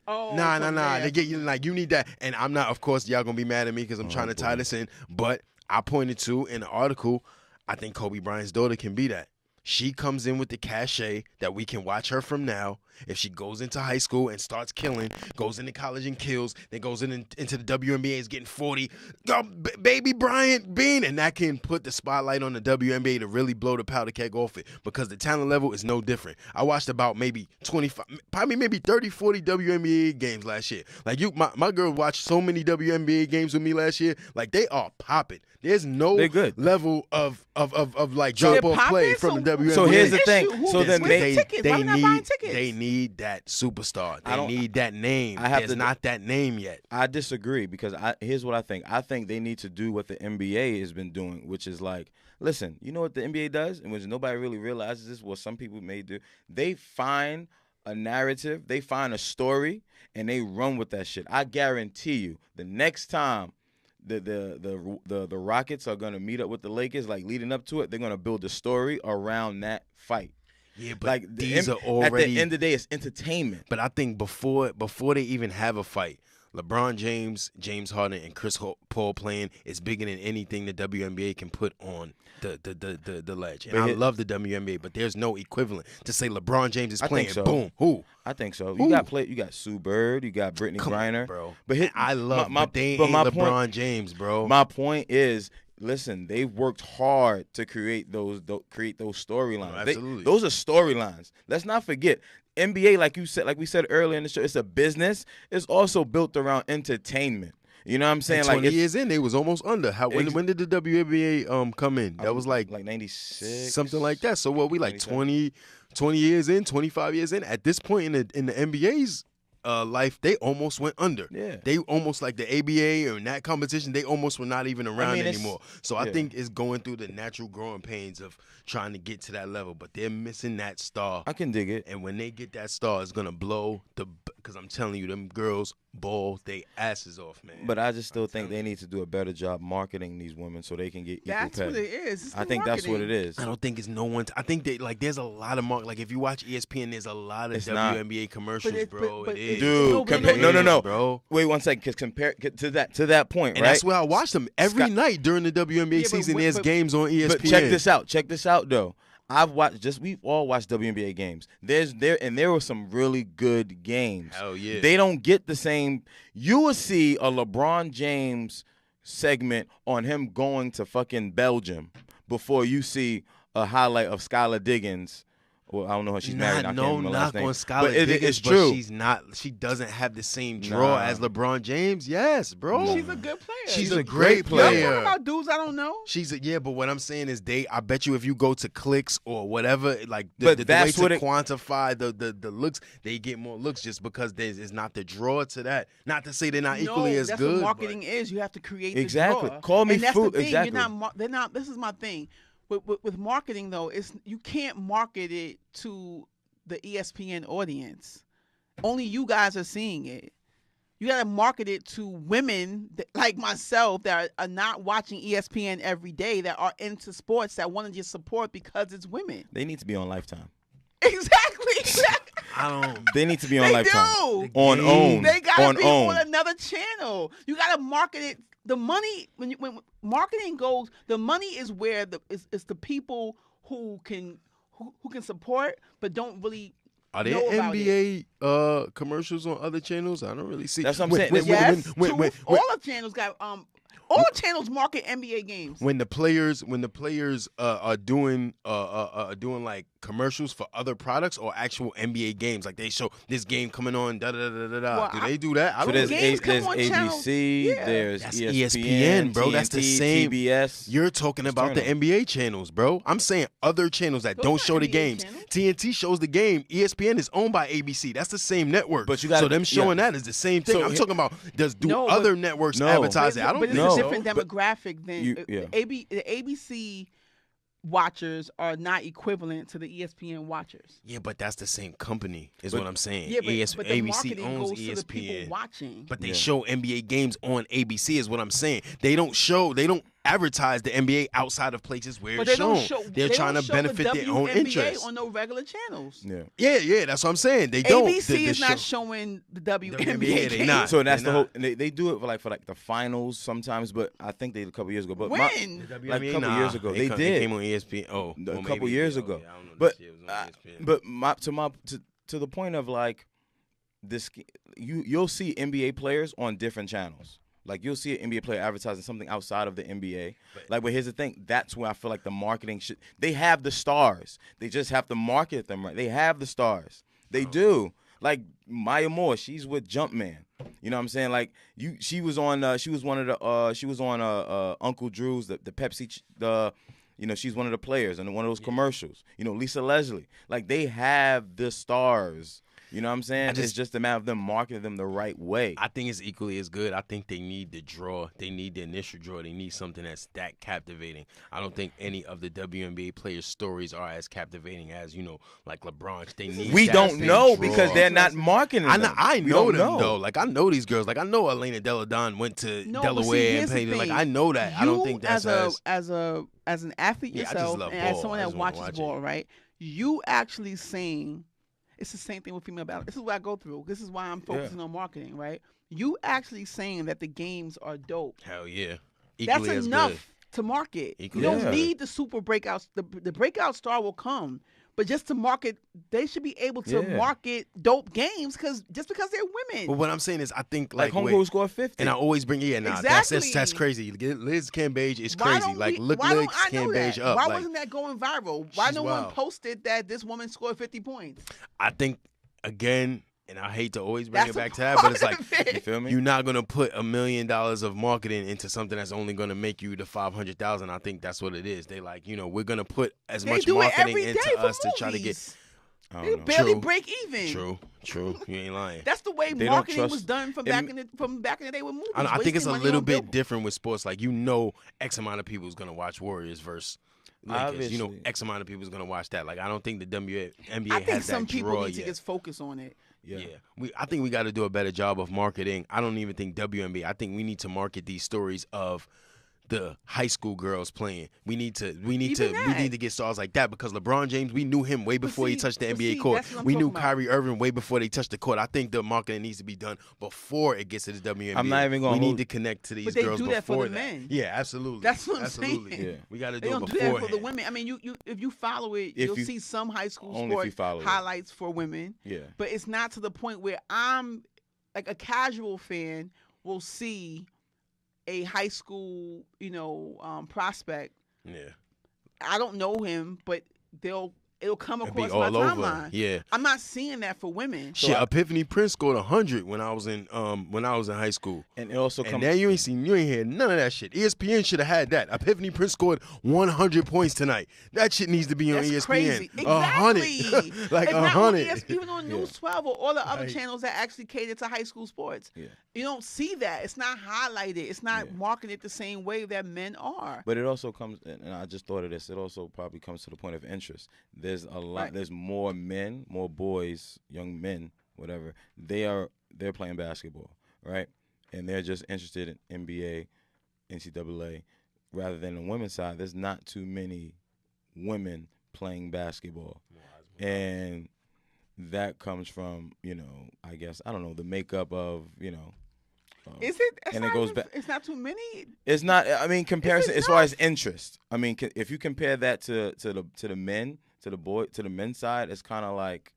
Oh, nah. They get you like you need that. And I'm not, of course, y'all gonna be mad at me because I'm trying to tie this in, but I pointed to in the article, I think Kobe Bryant's daughter can be that. She comes in with the cachet that we can watch her from now. If she goes into high school and starts killing, goes into college and kills, then goes into the WNBA is getting 40, baby Bryant Bean, and that can put the spotlight on the WNBA to really blow the powder keg off it, because the talent level is no different. I watched about maybe 25, probably maybe 30, 40 WNBA games last year. Like my girl watched so many WNBA games with me last year. Like they are popping. There's no level of like drop off play from the WNBA. So here's the thing. So then they need that superstar. They need that name. There's not that name yet. I disagree, because here's what I think. I think they need to do what the NBA has been doing, which is like, listen, you know what the NBA does, and which nobody really realizes this, what some people may do. They find a narrative, they find a story, and they run with that shit. I guarantee you, the next time the Rockets are gonna meet up with the Lakers, like leading up to it, they're gonna build a story around that fight. Yeah, but like these are already, at the end of the day, it's entertainment. But I think before they even have a fight, LeBron James, James Harden, and Chris Paul playing is bigger than anything the WNBA can put on the ledge. And I love the WNBA, but there's no equivalent to say LeBron James is playing. So. Boom, who? I think so. You got Sue Bird, you got Brittany Griner, on, bro. But I love but they ain't LeBron James, bro. My point is, listen, they've worked hard to create those storylines. Oh, absolutely. Those are storylines. Let's not forget, NBA, like we said earlier in the show, it's a business. It's also built around entertainment. You know what I'm saying? And 20 years in, they was almost under. When did the WNBA come in? That was like 96, something like that. So what, we like 20 years in, 25 years in. At this point in the NBA's life, they almost went under. Yeah. They almost like the ABA or in that competition, they almost were not even around anymore. So I think it's going through the natural growing pains of trying to get to that level, but they're missing that star. I can dig it. And when they get that star, it's going to blow because I'm telling you, them girls ball they asses off, man. But I just still think they need to do a better job marketing these women so they can get equal That's pay. what it is. I think that's what it is. I don't think it's no one. I think they like there's a lot of like if you watch ESPN, there's a lot of WNBA commercials, bro. It is, dude. No, bro. Wait 1 second, because compare to that point, and right? that's where I watch them every night during the WNBA season. There's games on ESPN. But check this out, though. We've all watched WNBA games. There were some really good games. Hell yeah. They don't get the same. You will see a LeBron James segment on him going to fucking Belgium before you see a highlight of Skylar Diggins. Well, I don't know how she's married. No knock on Skylar Diggins, it's true. She's not. She doesn't have the same draw as LeBron James. Yes, bro. She's a good player. She's a great Y'all player. talking about dudes I don't know? But what I'm saying is I bet you if you go to clicks or whatever, like the way to quantify the looks, they get more looks just because there's not the draw to that. Not to say they're not equally as that's good. What marketing is. You have to create the exactly. draw. Call me and that's food. The thing. Exactly. They're not. This is my thing. With marketing though, you can't market it to the ESPN audience. Only you guys are seeing it. You got to market it to women like myself that are not watching ESPN every day, that are into sports, that want to just support because it's women. They need to be on Lifetime. Exactly. They need to be on Lifetime. Do. On OWN. They got to be OWN. on another channel. You got to market it. The money, when marketing goes, the money is where it's the people who can support but don't really. Are there NBA commercials on other channels? I don't really see. That's what I'm saying. Yes, all the channels got all the channels market NBA games. When the players are doing like commercials for other products or actual NBA games, like they show this game coming on, da da da da da. Well, do they do that? So there's ABC, there's that's ESPN, bro. TNT, that's the same. TBS. You're talking about the NBA channels, bro. I'm saying other channels that don't show the games. Channels. TNT shows the game. ESPN is owned by ABC. That's the same network. But you got so them showing that is the same thing. I'm talking about other networks advertise it? I don't but think it's so. a different demographic than the ABC watchers are not equivalent to the ESPN watchers. Yeah, but that's the same company, is what I'm saying. Yeah, but the ABC marketing owns goes ESPN. to the people watching. But they show NBA games on ABC, is what I'm saying. They don't advertise the NBA outside of places where it's shown. They're trying to benefit their own interests on no regular channels. Yeah, that's what I'm saying. They don't. ABC is not showing the WNBA. They not. So that's the whole. They do it for like the finals sometimes, but I think they did a couple years ago. But when? Like a couple years ago, they did. They came on ESPN. A couple years ago. But to the point of like this, you'll see NBA players on different channels. Like, you'll see an NBA player advertising something outside of the NBA. But here's the thing. That's where I feel like the marketing should – they have the stars. They just have to market them right. They have the stars. They do. Like, Maya Moore, she's with Jumpman. You know what I'm saying? Like, she was on Uncle Drew's, the Pepsi she's one of the players in one of those commercials. Lisa Leslie. Like, they have the stars. You know what I'm saying? It's just a matter of them marketing them the right way. I think it's equally as good. I think they need the draw. They need the initial draw. They need something that's that captivating. I don't think any of the WNBA players' stories are as captivating as, like LeBron. They need We don't know draw. because they're not marketing them. I know them, though. Like, I know these girls. Like, I know Elena Deladon went to Delaware and played. Like, I know that. I don't think that's as an athlete yourself and as someone that watches ball, right? You actually saying – it's the same thing with female battle. This is what I go through. This is why I'm focusing on marketing, right? You actually saying that the games are dope. Hell yeah. That's enough to market. You don't need the super breakouts. The breakout star will come. But just to market, they should be able to market dope games just because they're women. But what I'm saying is, I think like Homegirl scored 50. And I always bring exactly. That's crazy. Liz Cambage is crazy. Look Liz Cambage up. Why wasn't that going viral? Why no one posted that this woman scored 50 points? I think, again, and I hate to always bring it back to that, but it's like, you feel me? You're not gonna put $1 million of marketing into something that's only gonna make you the $500,000. I think that's what it is. They like, we're gonna put as much marketing into us to try to get. They barely break even. True. You ain't lying. That's the way marketing was done from back in the day with movies. I think it's a little bit different with sports. Like, X amount of people is gonna watch Warriors versus Lakers. X amount of people is gonna watch that. Like, I don't think the NBA has that draw. I think some people need to just focus on it. Yeah. I think we got to do a better job of marketing. I don't even think WNBA. I think we need to market these stories of the high school girls playing. We need to get stars like that, because LeBron James, we knew him way before he touched the NBA court. We knew Kyrie Irving way before they touched the court. I think the marketing needs to be done before it gets to the WNBA. I'm not even going. We need to connect to these girls before that. But they do that for the men. Yeah, absolutely. That's what I'm saying. Yeah. We got to do it before. They don't do that for the women. I mean, if you follow it, you'll see some high school sport highlights for women. Yeah. But it's not to the point where I'm like a casual fan will see a high school, prospect. Yeah. I don't know him, but it'll come across my timeline. Yeah. I'm not seeing that for women. Shit, Epiphany Prince scored 100 when I was in high school. And it also comes. And you ain't hear none of that shit. ESPN should have had that. Epiphany Prince scored 100 points tonight. That shit needs to be on ESPN. Crazy. Exactly. 100. Like 100. Even on News 12 or all the other channels that actually cater to high school sports. Yeah. You don't see that. It's not highlighted. It's not marketed the same way that men are. But it also comes, and I just thought of this, it also probably comes to the point of interest. There's a lot. There's more men, more boys, young men, whatever. They're playing basketball, right? And they're just interested in NBA, NCAA, rather than the women's side. There's not too many women playing basketball, and that comes from I guess I don't know the makeup of Is it? And it goes back. It's not too many. It's not. I mean, comparison as far as interest. I mean, if you compare that to the men. To the men's side, it's kind of like,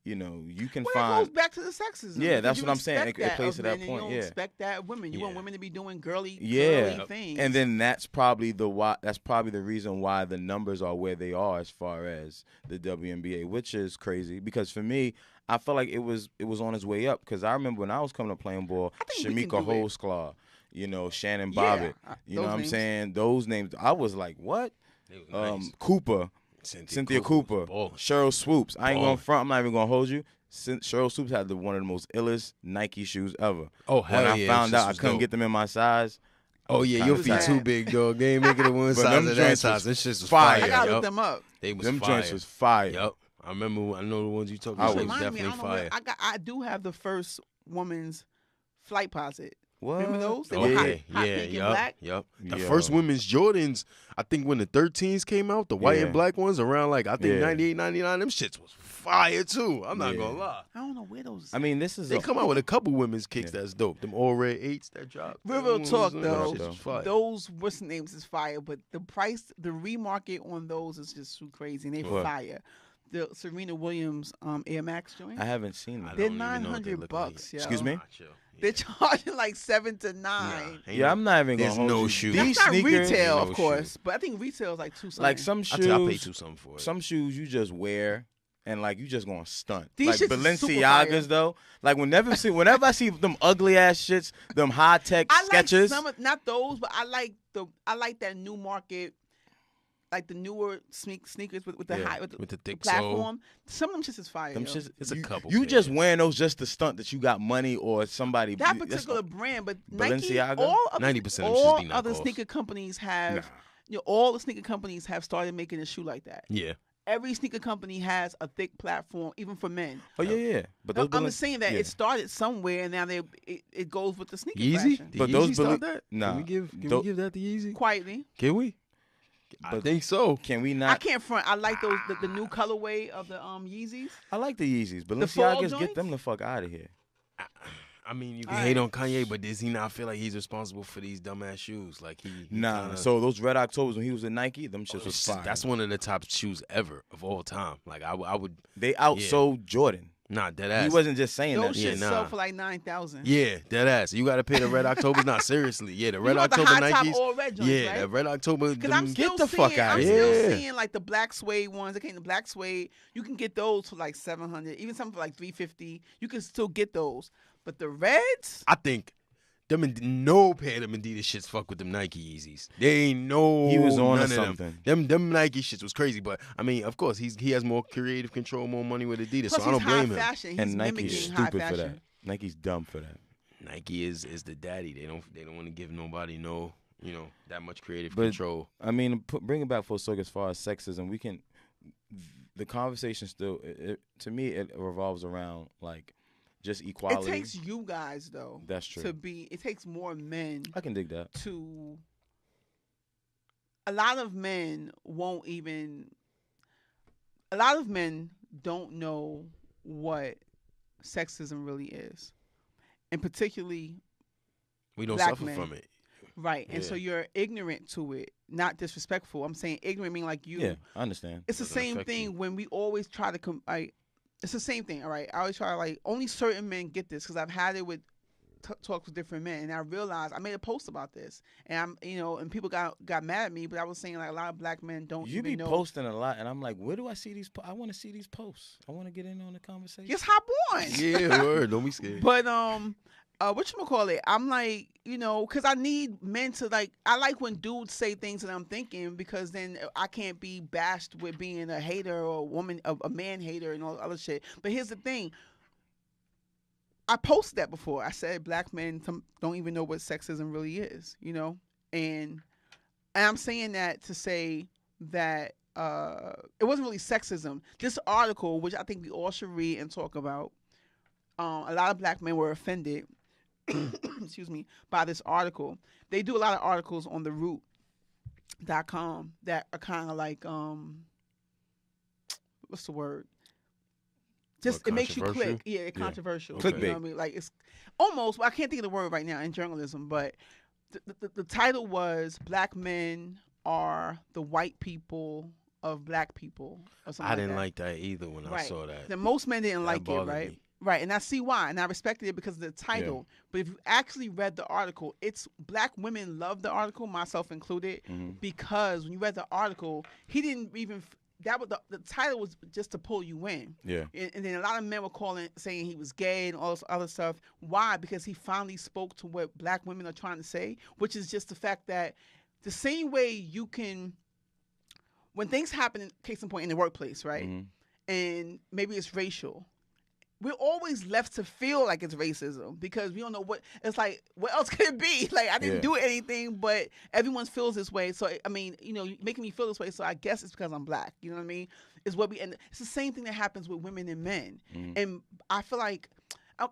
you can find. It goes back to the sexism. Yeah, that's what I'm saying. It plays to that point. You don't expect that of women. You want women to be doing girly things. And then that's probably the reason why the numbers are where they are as far as the WNBA, which is crazy. Because for me, I felt like it was on its way up. Because I remember when I was coming to playing ball, Shamika Holsclaw, Shannon Bobbitt, you know what I'm saying? Those names, I was like, what? Nice. Cooper. Cynthia Cooper, Cheryl Swoops. I ain't going front. I'm not even going to hold you. Cheryl Swoops had one of the most illest Nike shoes ever. Oh, hell When I found out I couldn't get them in my size. Oh, yeah, your feet too big, dog. They ain't making it one size of that size. This shit was fire. I got to look them up. Them joints was fire. Yep. I know the ones you talked about. They was definitely fire. I do have the first woman's Flight Posit. What? Remember those? They were hot pink and black. Yep. The first women's Jordans, I think when the 13s came out, the white and black ones around 98, 99, them shits was fire too. I'm not gonna lie. I don't know where those. I mean, they come out with a couple women's kicks that's dope. Them all red 8s that drop. Real talk though, those what's the names is fire, but the price, the remarket on those is just too crazy. And they fire. The Serena Williams Air Max joint. I haven't seen that. They're $900. Like. Excuse me. They're charging like $7 to $9. Yeah, I'm not even gonna hold no you. Shoes. That's not sneakers, retail, of course, but I think retail is like $2 something. Like some shoes, I pay $2 something for it. Some shoes you just wear and like you just gonna stunt. These like Balenciagas though, like whenever I see them ugly ass shits, them high tech Skechers. Like not those, but I like that new market. Like the newer sneakers with the high with the thick platform. Some of them just is fire. It's a couple. You just wearing those just to stunt that you got money or somebody. That particular brand, but Balenciaga. Nike, 90% all other sneaker companies have. All the sneaker companies have started making a shoe like that. Yeah. Every sneaker company has a thick platform, even for men. Oh yeah. But I'm just saying that it started somewhere, and now it goes with the sneaker Yeezy. fashion. But those start that? Nah. Can we give that to Yeezy? Quietly. Can we? I think so. Can we not? I can't front. I like those the new colorway of the Yeezys. I like the Yeezys, but Balenciagas, get them the fuck out of here. I mean, you can hate on Kanye, but does he not feel like he's responsible for these dumbass shoes? Like he nah. So those Red Octobers when he was in Nike, them shits was fire. That's one of the top shoes ever of all time. Like I would. They outsold Jordan. Nah, dead ass. He wasn't just saying those that. Those shit sell for like $9,000. Yeah, dead ass. You got to pay the Red Octobers. Not seriously. Yeah, the Red October Nikes. All red joints, yeah, right? the Red October. Get the fuck out of here. I'm still seeing like the black suede ones. Okay, the black suede. You can get those for like $700, even some for like $350. You can still get those. But the reds, I think No pair of them Adidas shits fuck with them Nike Yeezys. They ain't no. He was on none to of something. Them Nike shits was crazy, but I mean, of course, he has more creative control, more money with Adidas, Plus so I don't blame him. Fashion. He's And Nike's mimicking high stupid for fashion. that. Nike's dumb for that. Nike is the daddy. They don't want to give nobody that much creative control. I mean, bring it back full circle as far as sexism. The conversation still, to me, it revolves around like just equality. It takes you guys though. That's true. It takes more men. I can dig that. A lot of men don't know what sexism really is, and particularly we don't black suffer men. from it. Right, and so you're ignorant to it, not disrespectful. I'm saying ignorant meaning like you. Yeah, I understand. It's the same thing when we always try to it's the same thing, all right? I always try only certain men get this because I've had it with talks with different men, and I realized I made a post about this, and and people got mad at me, but I was saying like a lot of black men don't. You be posting a lot, and I'm like, where do I see these? I want to see these posts. I want to get in on the conversation. Just hop on. Yeah, word. Don't be scared. But whatchamacallit? I'm like, because I need men to I like when dudes say things that I'm thinking because then I can't be bashed with being a hater or a man hater and all other shit. But here's the thing. I posted that before. I said black men don't even know what sexism really is, and I'm saying that to say that it wasn't really sexism. This article, which I think we all should read and talk about, a lot of black men were offended excuse me, by this article. They do a lot of articles on theroot.com that are kind of like what's the word? Just it makes you click. Yeah, controversial. Clickbait. You know what I mean? Like it's almost. I can't think of the word right now in journalism, but the title was "Black Men Are the White People of Black People" or something. I didn't like that either when I saw that. Then most men didn't like it, right? Me. Right, and I see why, and I respected it because of the title. Yeah. But if you actually read the article, it's black women love the article, myself included, because when you read the article, he didn't even. That was the title was just to pull you in. Yeah. And then a lot of men were saying he was gay and all this other stuff. Why? Because he finally spoke to what black women are trying to say, which is just the fact that the same way you can, when things happen, case in point, in the workplace, right? And maybe it's racial. We're always left to feel like it's racism because we don't know what it's like. What else could it be? Like I didn't do anything, but everyone feels this way. So I mean, making me feel this way. So I guess it's because I'm black. You know what I mean? And it's the same thing that happens with women and men. And I feel like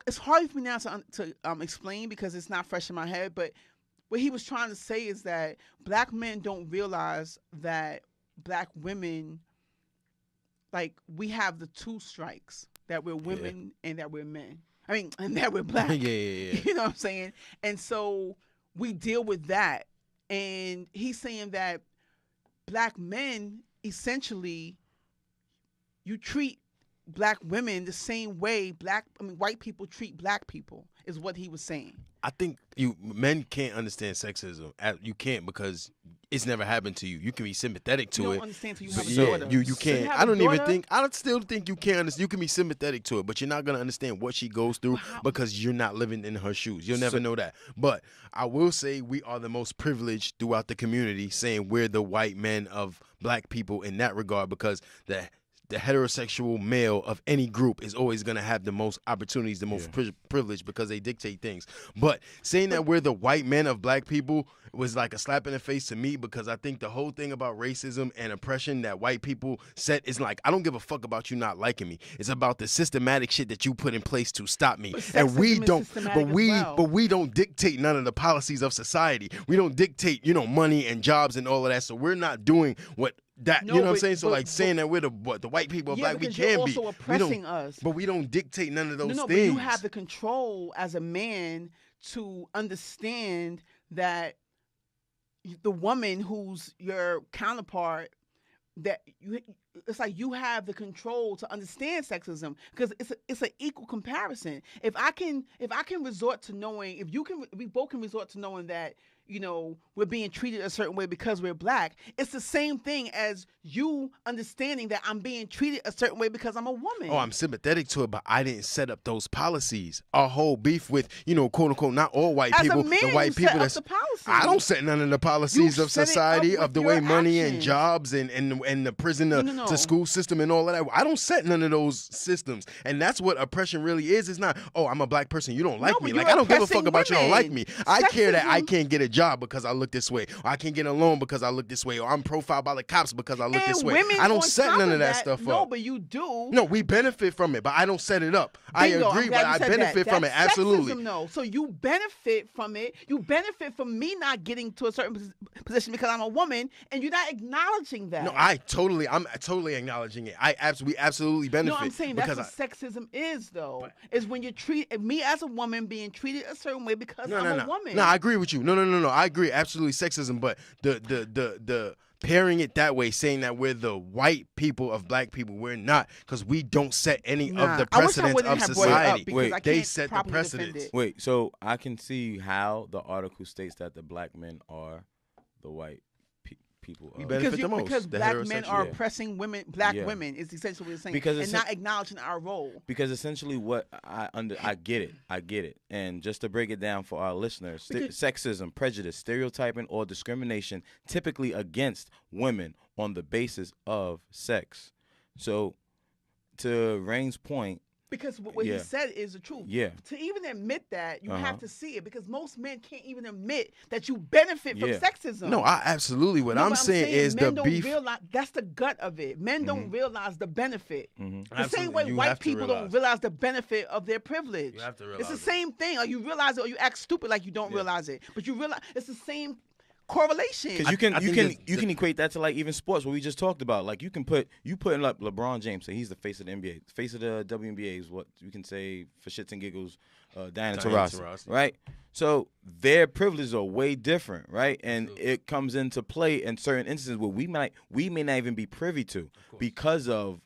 it's hard for me now to explain because it's not fresh in my head. But what he was trying to say is that black men don't realize that black women, like we have the two strikes. That we're women and that we're men. I mean, and that we're black. Yeah. You know what I'm saying? And so we deal with that. And he's saying that black men, essentially, you treat black women the same way white people treat black people, is what he was saying. I think men can't understand sexism. You can't because it's never happened to you. You can be sympathetic to it. You don't understand until you have a daughter. You can't. I still think you can't understand. You can be sympathetic to it, but you're not going to understand what she goes through because you're not living in her shoes. You'll never know that. But I will say we are the most privileged throughout the community, saying we're the white men of black people in that regard because the heterosexual male of any group is always going to have the most opportunities, the most privilege because they dictate things. But saying that we're the white men of black people was like a slap in the face to me because I think the whole thing about racism and oppression that white people said is like, I don't give a fuck about you not liking me. It's about the systematic shit that you put in place to stop me. And we don't, but we don't dictate none of the policies of society. We don't dictate, money and jobs and all of that. So we're not doing what that, you know what I'm saying? So saying that we're the white people, black, we can be. Also oppressing us. But we don't dictate none of those things. But you have the control as a man to understand that the woman who's your counterpart, that it's like you have the control to understand sexism because it's an equal comparison. If I can resort to knowing, we both can resort to knowing that we're being treated a certain way because we're black. It's the same thing as you understanding that I'm being treated a certain way because I'm a woman. Oh, I'm sympathetic to it, but I didn't set up those policies. Our whole beef with, quote unquote, not all white as people, a man, the white people that's the policy. I don't set none of the policies of society, of the way money actions. and jobs and the prison to school system and all of that. I don't set none of those systems. And that's what oppression really is. It's not, oh, I'm a black person, you don't like me. Like, I don't give a fuck about you don't like me. I care that I can't get a job because I look this way, or I can't get a loan because I look this way, or I'm profiled by the cops because I look this way. I don't set none of that stuff up. No, but you do. No, we benefit from it, but I don't set it up. Bingo, I agree, but I benefit from it. Absolutely. Sexism, no. So you benefit from it. You benefit from me not getting to a certain position because I'm a woman, and you're not acknowledging that. No, I'm totally acknowledging it. We absolutely benefit. No, I'm saying that's what sexism is, though. Is when you treat me as a woman being treated a certain way because I'm a woman. No, I agree with you. No. I agree. Absolutely sexism, but the pairing it that way, saying that we're the white people of black people, we're not, because we don't set any of the precedents of society. They set the precedents. Wait, so I can see how the article states that the black men are the white people. We benefit the most. Because black men are oppressing women, black women is essentially what you're saying, and not acknowledging our role. Because essentially what I get it. And just to break it down for our listeners, sexism, prejudice, stereotyping, or discrimination typically against women on the basis of sex. So to Raine's point, because what he said is the truth. Yeah. To even admit that, you have to see it, because most men can't even admit that you benefit from sexism. No, absolutely. What I'm saying is men the don't beef. Realize, that's the gut of it. Men don't realize the benefit. The same way You white have to people don't realize the benefit of their privilege. You have to realize it's the same thing. Like, you realize it or you act stupid like you don't realize it. But you realize it's the same correlation. Because you can equate that to like even sports, what we just talked about. Like you putting up LeBron James, say he's the face of the NBA, the face of the WNBA is what you can say for shits and giggles. Diana Taurasi, right? So their privileges are way different, right? And it comes into play in certain instances where we may not even be privy to because of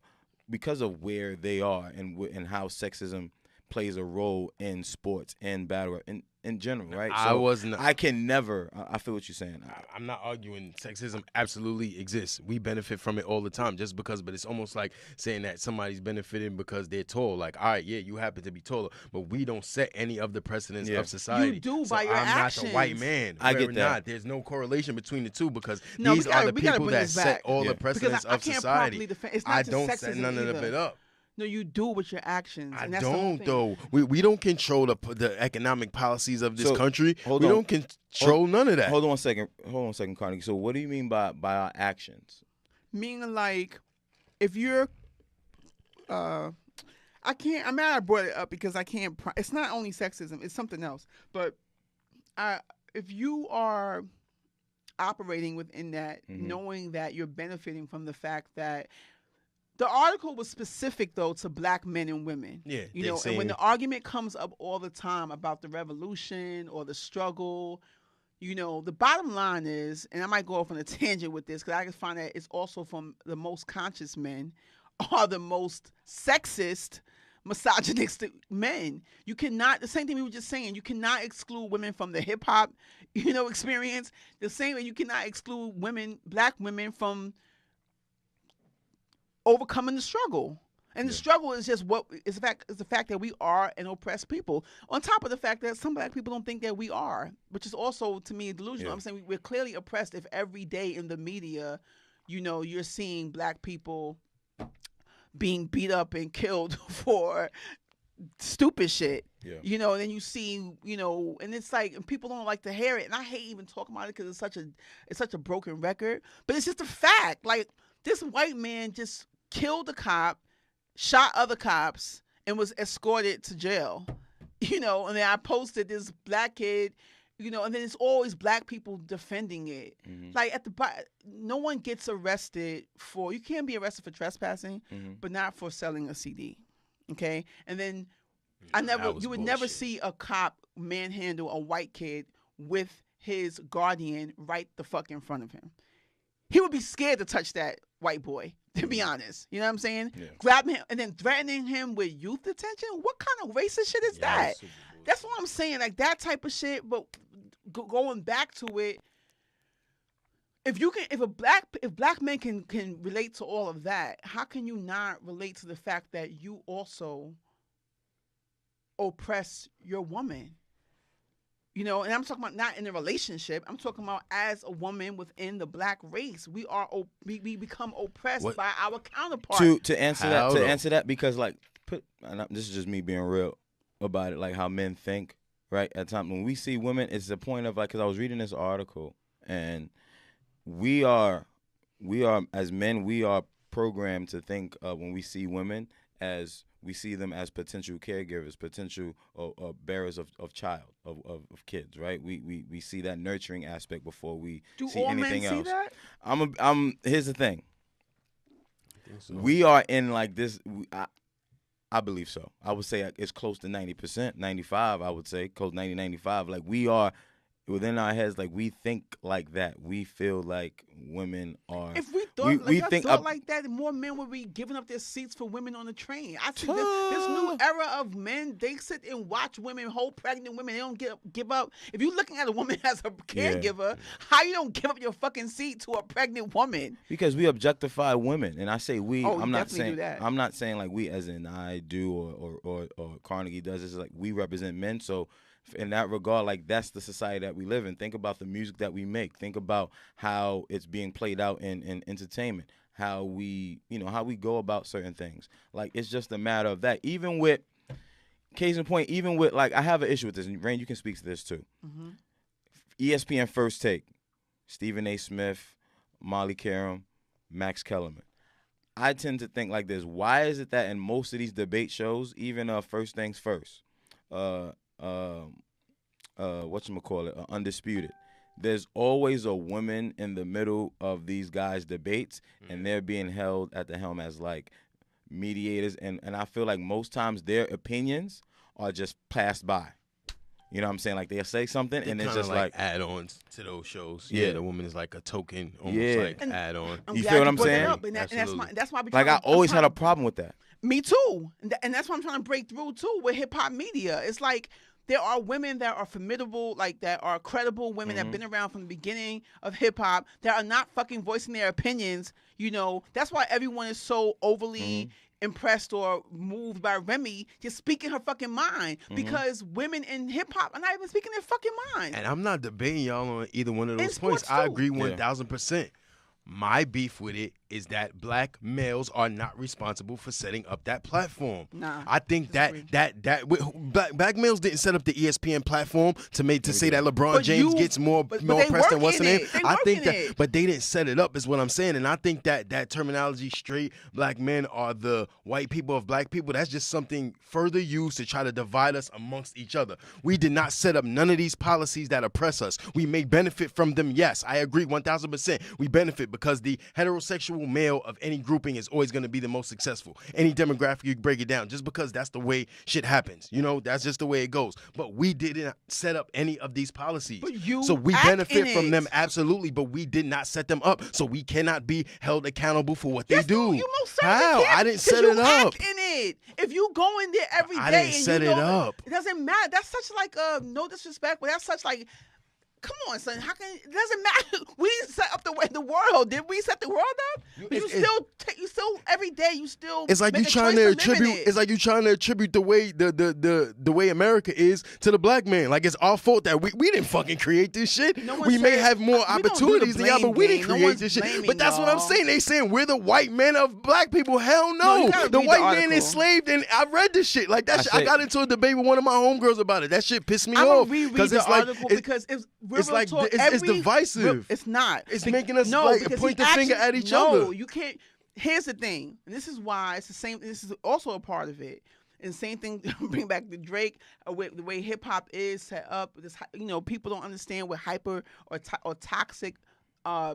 where they are and how sexism plays a role in sports and battle in general, right? So I can never. I feel what you're saying. I'm not arguing sexism absolutely exists. We benefit from it all the time, just because. But it's almost like saying that somebody's benefiting because they're tall. Like, all right, yeah, you happen to be taller, but we don't set any of the precedents of society. You do by your actions. I'm not the white man. I get that. Not. There's no correlation between the two, because these are the people that set all the precedents of society. I don't set none of it up. No, you do with your actions. I don't, though. We don't control the economic policies of this country. We don't control none of that. Hold on a second, Carnegie. So what do you mean by our actions? Meaning, like, if you're, I mean, I brought it up because I can't. It's not only sexism; it's something else. But if you are operating within that, knowing that you're benefiting from the fact that. The article was specific, though, to black men and women. Yeah, and when the argument comes up all the time about the revolution or the struggle, the bottom line is, and I might go off on a tangent with this, because I can find that it's also from the most conscious men are the most sexist, misogynistic men. You cannot, the same thing we were just saying, you cannot exclude women from the hip-hop, experience. The same way you cannot exclude black women from overcoming the struggle. And the struggle is just the fact that we are an oppressed people, on top of the fact that some black people don't think that we are, which is also, to me, delusional. I'm saying we're clearly oppressed if every day in the media, you're seeing black people being beat up and killed for stupid shit. And then you see, and it's like, and people don't like to hear it, and I hate even talking about it because it's such a broken record, but it's just a fact. Like, this white man just killed a cop, shot other cops, and was escorted to jail. And then I posted this black kid, and then it's always black people defending it. Like, no one gets arrested you can't be arrested for trespassing, but not for selling a CD. Okay? And then you would never see a cop manhandle a white kid with his guardian right the fuck in front of him. He would be scared to touch that white boy, to be honest. You know what I'm saying? Yeah. Grab him and then threatening him with youth detention? What kind of racist shit is that? That's what I'm saying. Like, that type of shit. But going back to it, if black men can relate to all of that, how can you not relate to the fact that you also oppress your woman? And I'm talking about not in a relationship. I'm talking about as a woman within the black race. We become oppressed by our counterpart. To answer that, because this is just me being real about it, like how men think, right? At times when we see women, it's the point of because I was reading this article, and we are as men, we are programmed to think when we see women as we see them as potential caregivers, potential bearers of kids, right? We see that nurturing aspect before we see anything else. Do all men see that? Here's the thing. I think so. We are in this. I believe so. I would say it's close to 90%, 95. I would say close 90, 95. We are. Within our heads, we think like that. We feel like women are. If we thought like that, more men would be giving up their seats for women on the train. I see this new era of men. They sit and watch women, hold pregnant women. They don't give up. If you're looking at a woman as a caregiver, how you don't give up your fucking seat to a pregnant woman? Because we objectify women, and I say we. I'm not saying that. I'm not saying we, as in I do or Carnegie does. It's we represent men, so. In that regard, that's the society that we live in. Think about the music that we make. Think about how it's being played out in entertainment. How we go about certain things. It's just a matter of that. Even with, case in point, I have an issue with this. And Raine, you can speak to this too. Mm-hmm. ESPN First Take, Stephen A. Smith, Molly Karam, Max Kellerman. I tend to think like this. Why is it that in most of these debate shows, even First Things First, Undisputed, there's always a woman in the middle of these guys' debates, and they're being held at the helm as mediators, and I feel like most times their opinions are just passed by. You know what I'm saying? They'll say something, and it's just add-ons to those shows. Yeah, the woman is a token, almost add-on. You feel what I'm saying? And that's why I always had a problem with that. Me too, and that's why I'm trying to break through too with hip hop media. It's there are women that are formidable, that are credible women that have been around from the beginning of hip hop that are not fucking voicing their opinions. That's why everyone is so overly impressed or moved by Remy just speaking her fucking mind, because women in hip hop are not even speaking their fucking mind. And I'm not debating y'all on either one of those points. I agree 1,000%. My beef with it is that black males are not responsible for setting up that platform. Nah, I think that black males didn't set up the ESPN platform to say that LeBron James gets more press than what's in it. I think that, but they didn't set it up, is what I'm saying. And I think that terminology, straight black men are the white people of black people, that's just something further used to try to divide us amongst each other. We did not set up none of these policies that oppress us. We may benefit from them. Yes, I agree 1,000%. We benefit because the heterosexual male of any grouping is always going to be the most successful. Any demographic, you break it down, just because that's the way shit happens. That's just the way it goes. But we didn't set up any of these policies. So we benefit from them, absolutely, but we did not set them up. So we cannot be held accountable for what they do. You most certainly How? I didn't set it up. Act in it. If you go in there every day, I didn't set it up. It doesn't matter. That's such no disrespect, but that's such come on, son. How can it doesn't matter? We didn't set up the world. Did we set the world up? But you still every day you still. It's like you trying to attribute. It's like you trying to attribute the way the way America is to the black man. It's our fault that we didn't fucking create this shit. We may have more opportunities than y'all, but we didn't create this shit. But that's what I'm saying. They saying we're the white men of black people. Hell no. The white man enslaved, and I read this shit that shit. I got into a debate with one of my homegirls about it. That shit pissed me off because it's it's divisive. It's not. It's making us point the finger at each other. No, you can't. Here's the thing. And this is why it's the same. This is also a part of it. And same thing. Bring back the Drake. The way hip hop is set up. This, people don't understand what hyper or toxic.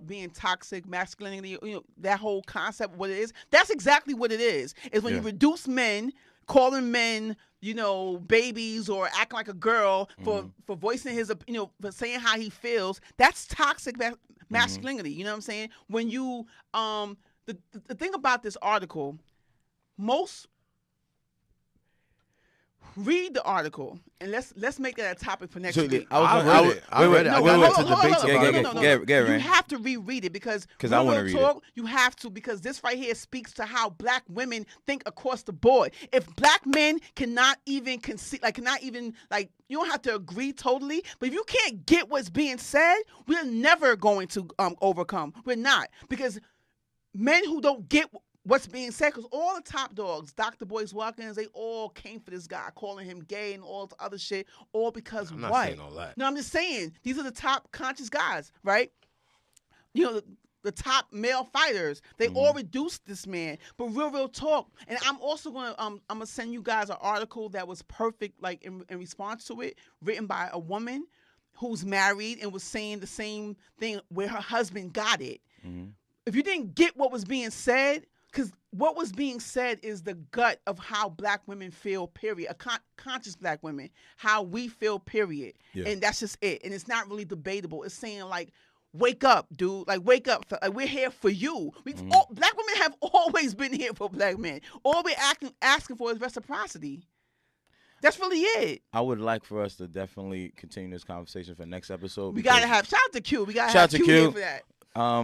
Being toxic masculinity. That whole concept. What it is. That's exactly what it is. Is when you reduce men, calling men, babies, or acting like a girl for voicing his, for saying how he feels. That's toxic masculinity. You know what I'm saying? When you, the thing about this article, most Read the article and let's make that a topic for next week. I read it. I went to debates about it. You have to reread it because I want to read it. You have to, because this right here speaks to how black women think across the board. If black men cannot even concede, you don't have to agree totally, but if you can't get what's being said, we're never going to overcome. We're not, because men who don't get what's being said, because all the top dogs, Dr. Boyce Watkins, they all came for this guy, calling him gay and all the other shit, all because I'm what? not saying all that. No, I'm just saying, these are the top conscious guys, right? You know, the top male fighters, they all reduced this man. But real talk, and I'm also gonna I'm gonna send you guys an article that was perfect, like in response to it, written by a woman who's married and was saying the same thing where her husband got it. If you didn't get what was being said, because what was being said is the gut of how black women feel, period. Conscious black women, how we feel, period. Yeah. And that's just it. And it's not really debatable. It's saying, like, wake up, dude. Like, wake up. Like, we're here for you. Black women have always been here for black men. All we're asking for is reciprocity. That's really it. I would like for us to definitely continue this conversation for next episode. We got to have, shout out to Q. We got to have Q here for that.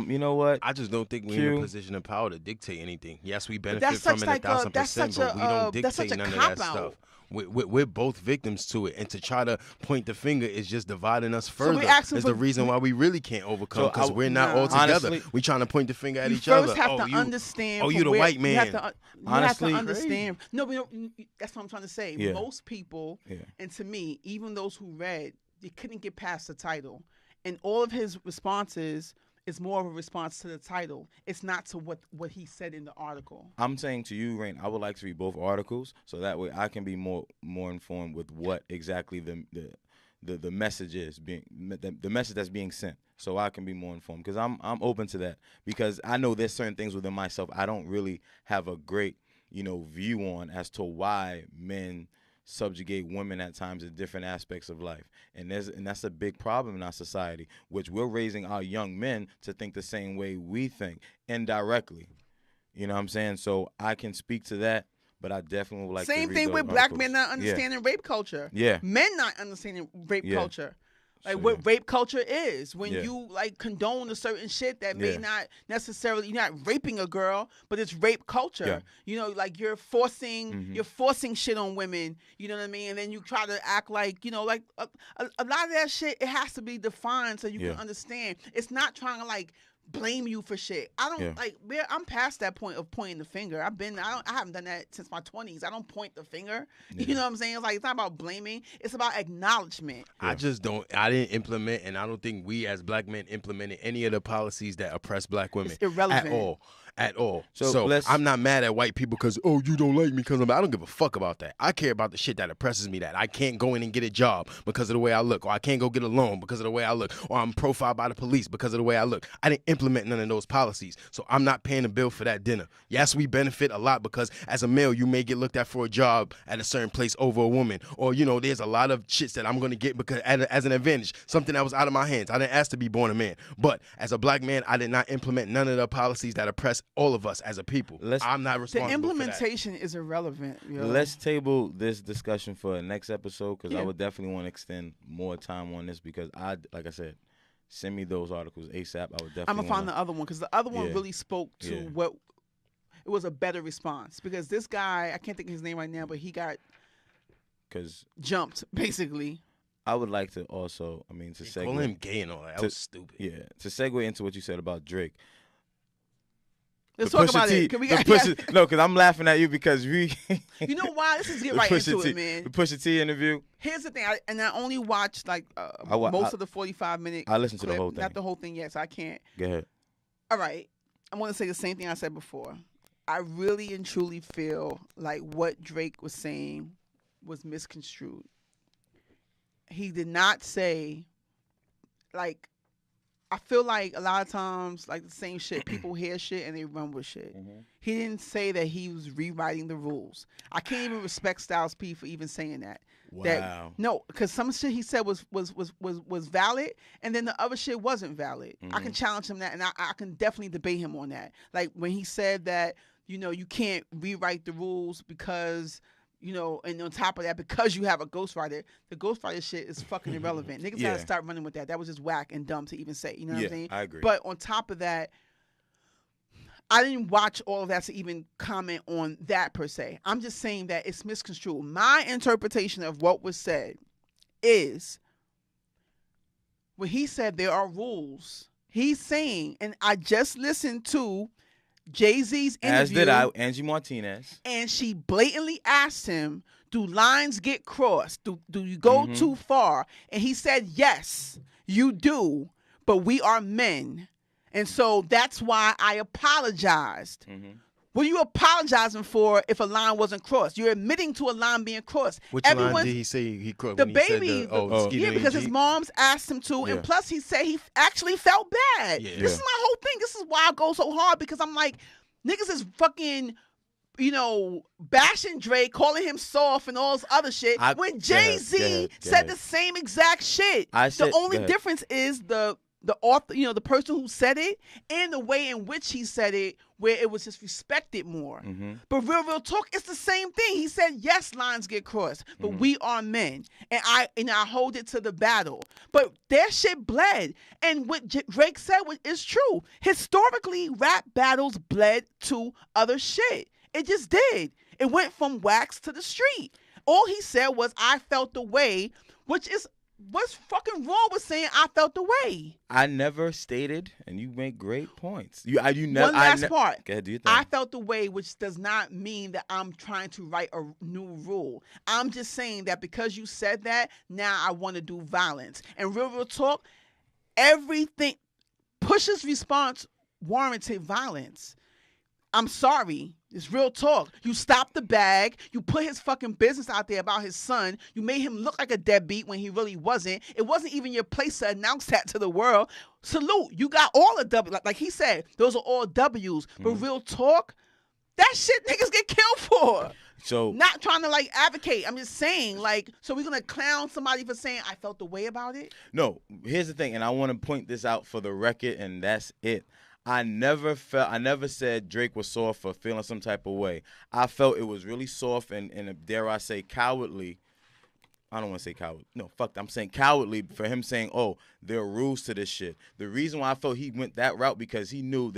You know what? I just don't think we're in a position of power to dictate anything. Yes, we benefit from it 1,000%, but we don't dictate none of that stuff. We're both victims to it, and to try to point the finger is just dividing us further. So is the reason why we really can't overcome, because we're not all together. We're trying to point the finger at each other. You first have to understand. Oh, you the white man. You have to understand. No, that's what I'm trying to say. Yeah. Most people, and to me, even those who read, they couldn't get past the title, and all of his responses. It's more of a response to the title. It's not to what he said in the article. I'm saying to you, Raine, I would like to read both articles so that way I can be more informed with what exactly the message is the message that's being sent. So I can be more informed, because I'm open to that, because I know there's certain things within myself I don't really have a great view on as to why men subjugate women at times in different aspects of life, and that's a big problem in our society, which we're raising our young men to think the same way we think indirectly. You know what I'm saying? So I can speak to that, but I definitely would like same to thing with black men not understanding rape culture. Yeah, men not understanding rape culture. Like what rape culture is, when you like condone a certain shit that may not necessarily, you're not raping a girl, but it's rape culture. Like you're forcing shit on women. You know what I mean? And then you try to act like a lot of that shit. It has to be defined so you can understand. It's not trying to like blame you for shit. I don't I'm past that point of pointing the finger. I haven't done that since my 20s. I don't point the finger. You know what I'm saying? It's not about blaming. It's about acknowledgement. I didn't implement, and I don't think we as black men implemented any of the policies that oppress black women. It's irrelevant. At all. So I'm not mad at white people because, you don't like me because I don't give a fuck about that. I care about the shit that oppresses me, that I can't go in and get a job because of the way I look, or I can't go get a loan because of the way I look, or I'm profiled by the police because of the way I look. I didn't implement none of those policies, so I'm not paying the bill for that dinner. Yes, we benefit a lot because as a male, you may get looked at for a job at a certain place over a woman, or, there's a lot of shits that I'm going to get because as an advantage, something that was out of my hands. I didn't ask to be born a man, but as a black man, I did not implement none of the policies that oppress all of us as a people. I'm not responsible. The implementation is irrelevant. Let's table this discussion for the next episode, because I would definitely want to extend more time on this, because like I said, send me those articles ASAP. I would definitely. I'm gonna find the other one, because the other one really spoke to what it was a better response, because this guy, I can't think of his name right now, but he got jumped basically. I would like to also, to segue. Call him gay and all that. That was stupid. Yeah, to segue into what you said about Drake. Let's talk about it. No, because I'm laughing at you because we. You know why? Let's just get right into it, man. The Pusha T interview. Here's the thing, I only watched most of the 45-minute. I listened to the whole thing. Not the whole thing yet, so I can't. Go ahead. All right, I want to say the same thing I said before. I really and truly feel like what Drake was saying was misconstrued. He did not say, like. I feel like a lot of times, like the same shit, people hear shit and they run with shit. Mm-hmm. He didn't say that he was rewriting the rules. I can't even respect Styles P for even saying that. Wow. No, because some shit he said was valid, and then the other shit wasn't valid. Mm-hmm. I can challenge him that, and I can definitely debate him on that. Like when he said that, you can't rewrite the rules because You know, and on top of that, because you have a ghostwriter, the ghostwriter shit is fucking irrelevant. Niggas gotta start running with that. That was just whack and dumb to even say. You know what I'm saying? I agree. But on top of that, I didn't watch all of that to even comment on that per se. I'm just saying that it's misconstrued. My interpretation of what was said is when he said there are rules, he's saying, and I just listened to Jay-Z's interview. As did I, Angie Martinez. And she blatantly asked him, do lines get crossed? Do you go too far? And he said, yes, you do, but we are men. And so that's why I apologized. What are you apologizing for if a line wasn't crossed? You're admitting to a line being crossed. Which line did he say he crossed? The baby. Yeah, because his mom's asked him to. And plus he said he actually felt bad. This is my whole thing. This is why I go so hard, because I'm like, niggas is fucking, you know, bashing Drake, calling him soft and all this other shit. When Jay-Z said the same exact shit. The only difference is the author, you know, the person who said it and the way in which he said it, where it was just respected more. But real talk, it's the same thing. He said, yes, lines get crossed, but we are men. And I hold it to the battle. But their shit bled. And what Drake said is true. Historically, rap battles bled to other shit. It just did. It went from wax to the street. All he said was, I felt the way, which is, what's fucking wrong with saying I felt the way? I never stated, and you make great points. You never. One last part. Go ahead, do your thing. I felt the way, which does not mean that I'm trying to write a new rule. I'm just saying that because you said that, now I want to do violence. And real talk, everything, Pusha's response warranted violence. I'm sorry. It's real talk. You stopped the bag. You put his fucking business out there about his son. You made him look like a deadbeat when he really wasn't. It wasn't even your place to announce that to the world. Salute. You got all the W's. Like he said, those are all W's. But real talk, that shit niggas get killed for. So not trying to like advocate. I'm just saying, like, so we're gonna clown somebody for saying I felt the way about it? No. Here's the thing, and I want to point this out for the record, and that's it. I never said Drake was soft for feeling some type of way. I felt it was really soft and dare I say cowardly. I don't want to say coward. No, fuck that. I'm saying cowardly for him saying, oh, there are rules to this shit. The reason why I felt he went that route because he knew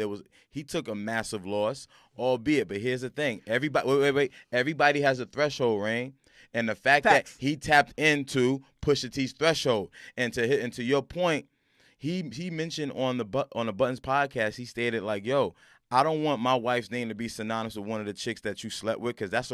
he took a massive loss, albeit. But here's the thing. Wait. Everybody has a threshold, Rain. And the fact that he tapped into Pusha T's threshold. And to your point, He mentioned on the Buttons podcast, he stated like, "Yo, I don't want my wife's name to be synonymous with one of the chicks that you slept with, because that's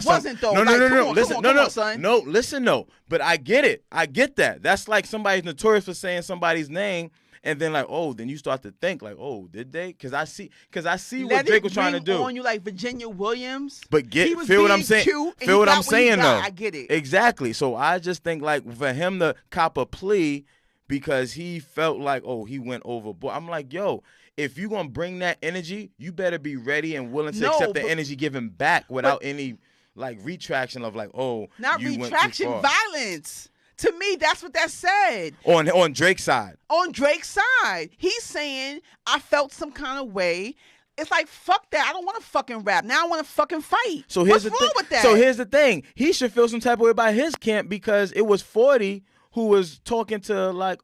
wasn't though. No. Listen, son. No. But I get it. I get that. That's like somebody's notorious for saying somebody's name, and then like, oh, then you start to think like, oh, did they? Because I see what Drake was trying to do. On you like Virginia Williams, but feel what I'm saying. Feel what I'm saying though. I get it exactly. So I just think like for him to cop a plea, because he felt like, oh, he went overboard. I'm like, yo, if you're going to bring that energy, you better be ready and willing to accept the energy given back without any, like, retraction of, like, oh, not you retraction, went too far. Violence. To me, that's what that said. On Drake's side. On Drake's side. He's saying, I felt some kind of way. It's like, fuck that. I don't want to fucking rap. Now I want to fucking fight. So here's What's wrong with that? So here's the thing. He should feel some type of way about his camp, because it was 40 who was talking to like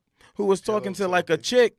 a chick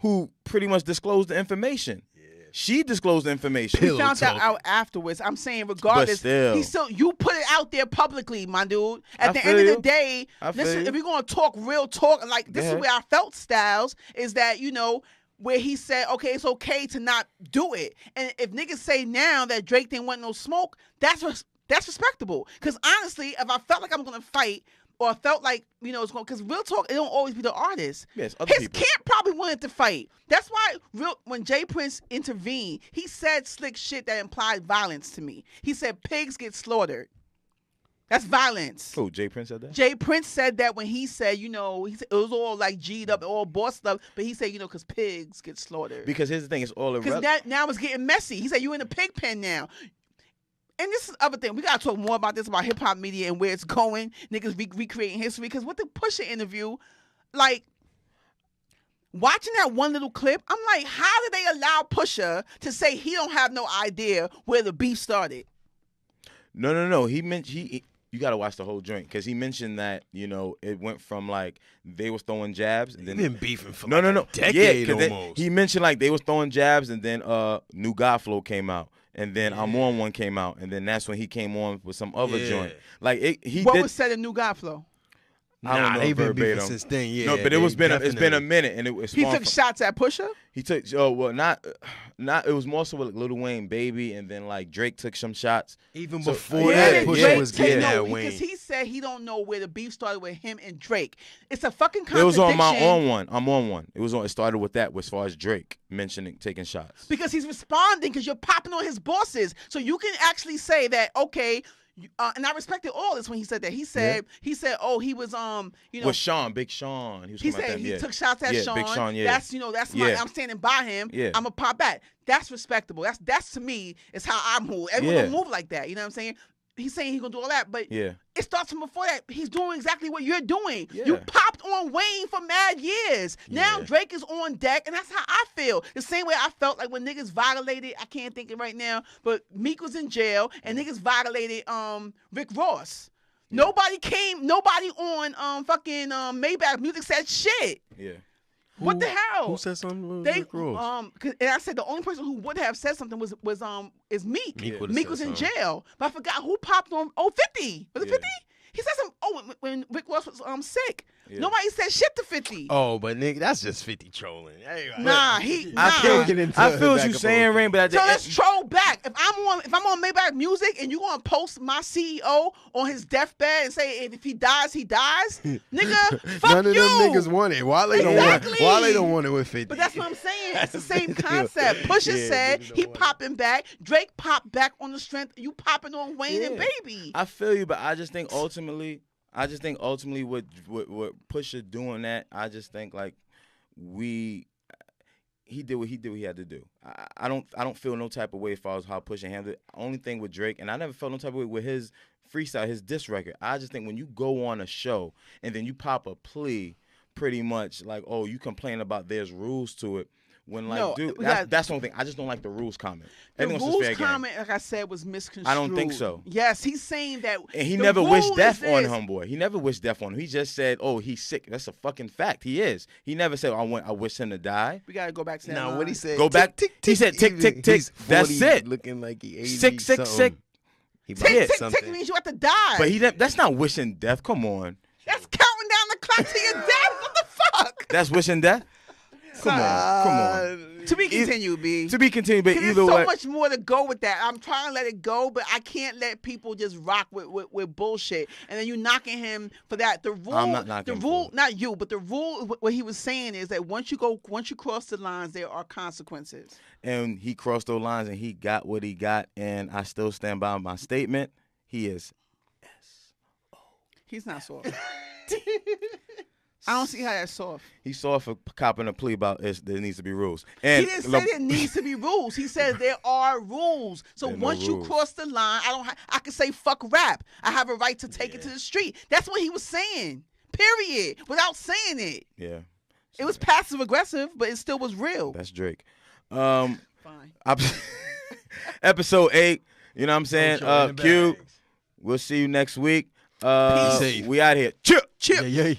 who pretty much disclosed the information. Yeah. She disclosed the information. He found that out afterwards. I'm saying regardless, you put it out there publicly, my dude. At the end of the day, listen, if we're gonna talk real talk, like this is where I felt Styles, is that, you know, where he said, okay, it's okay to not do it. And if niggas say now that Drake didn't want no smoke, that's respectable. Because honestly, if I felt like I'm gonna fight, or I felt like, you know, it's going, because real talk, it don't always be the artist. Yes, other His people. camp probably wanted to fight. That's why when Jay Prince intervened, he said slick shit that implied violence to me. He said pigs get slaughtered. That's violence. Oh, Jay Prince said that? Jay Prince said that when he said, you know, it was all like G'd up, all bossed up, but he said, you know, because pigs get slaughtered. Because here's the thing, it's all irrelevant. Because now it's getting messy. He said, you in the pig pen now. And this is the other thing. We got to talk more about this, about hip-hop media and where it's going. Niggas recreating history. Because with the Pusha interview, like, watching that one little clip, I'm like, how did they allow Pusha to say he don't have no idea where the beef started? No. You got to watch the whole joint because he mentioned that, it went from like they was throwing jabs and then been beefing for a decade almost. He mentioned like they was throwing jabs and then New God Flow came out and then I'm On One came out and then that's when he came on with some other joint. Like what was said in New God Flow? I don't know they've been verbatim. beefing since then. Yeah, No, but it's been a minute, and it was. He took shots at Pusha. He took not. It was more so with Lil Wayne, Baby, and then like Drake took some shots. Even before that, Pusha was getting at Wayne. Because he said he don't know where the beef started with him and Drake. It's a fucking contradiction. It was on my On One. I'm On One. It started with that as far as Drake mentioning taking shots. Because he's responding because you're popping on his bosses, so you can actually say that okay. And I respected all this when he said that. He said, oh, he was with Sean, Big Sean. He said he took shots at Sean. Big Sean, That's I'm standing by him. Yeah. I'm gonna pop back. That's respectable. That's to me is how I move. Everyone don't move like that. You know what I'm saying? He's saying he's gonna do all that, but it starts from before that. He's doing exactly what you're doing. Yeah. You popped on Wayne for mad years. Now Drake is on deck, and that's how I feel. The same way I felt like when niggas violated, I can't think it right now, but Meek was in jail, and niggas violated Rick Ross. Yeah. Nobody on fucking Maybach Music said shit. Yeah. What the hell? Who said something? Rick Ross? And I said the only person who would have said something is Meek. Meek was in jail, but I forgot who popped on. 50. Was it 50? He said something. When Rick Ross was sick. Yeah. Nobody said shit to 50. Oh, but nigga, that's just 50 trolling. I feel what you're saying, Rain, but so let's troll back. If I'm on Maybach Music and you gonna post my CEO on his deathbed and say if he dies, he dies, nigga, fuck None of them niggas want it. Why they don't want it with 50? But that's what I'm saying. It's the same concept. Pusha said he popping back. Drake popped back on the strength. You popping on Wayne and Baby. I feel you, but I just think ultimately with Pusha doing that, I just think like he did what he had to do. I don't feel no type of way as far as how Pusha handled it. Only thing with Drake, and I never felt no type of way with his freestyle, his diss record. I just think when you go on a show and then you pop a plea, pretty much like, oh, you complain about there's rules to it. When that's the only thing. I just don't like the rules comment. The rules comment, like I said, was misconstrued. I don't think so. Yes, he's saying that. And he never wished death on Homeboy. He never wished death on him. He just said, "Oh, he's sick." That's a fucking fact. He is. He never said, "I wish him to die." We gotta go back to that. Now, what he said? Go back. He said, "Tick, tick, tick." That's it. Looking like he 80 sick. He tick means you have to die. But that's not wishing death. Come on. That's counting down the clock to your death. What the fuck? That's wishing death. Come on. To be continued, B. To be continued, but either way. There's so much more to go with that. I'm trying to let it go, but I can't let people just rock with bullshit. And then you knocking him for that. The rule, I'm not knocking the rule, not you, but the rule. What he was saying is that once you cross the lines, there are consequences. And he crossed those lines, and he got what he got. And I still stand by my statement. He is S.O. He's not soft. I don't see how that's soft. He's soft for copping a plea about there needs to be rules. And he didn't say there needs to be rules. He said there are rules. So once you cross the line, I can say fuck rap. I have a right to take it to the street. That's what he was saying. Period. Without saying it. Yeah. It was passive aggressive, but it still was real. That's Drake. Fine. Episode 8. You know what I'm saying? Q. We'll see you next week. Peace. We out here. Chill. Yeah.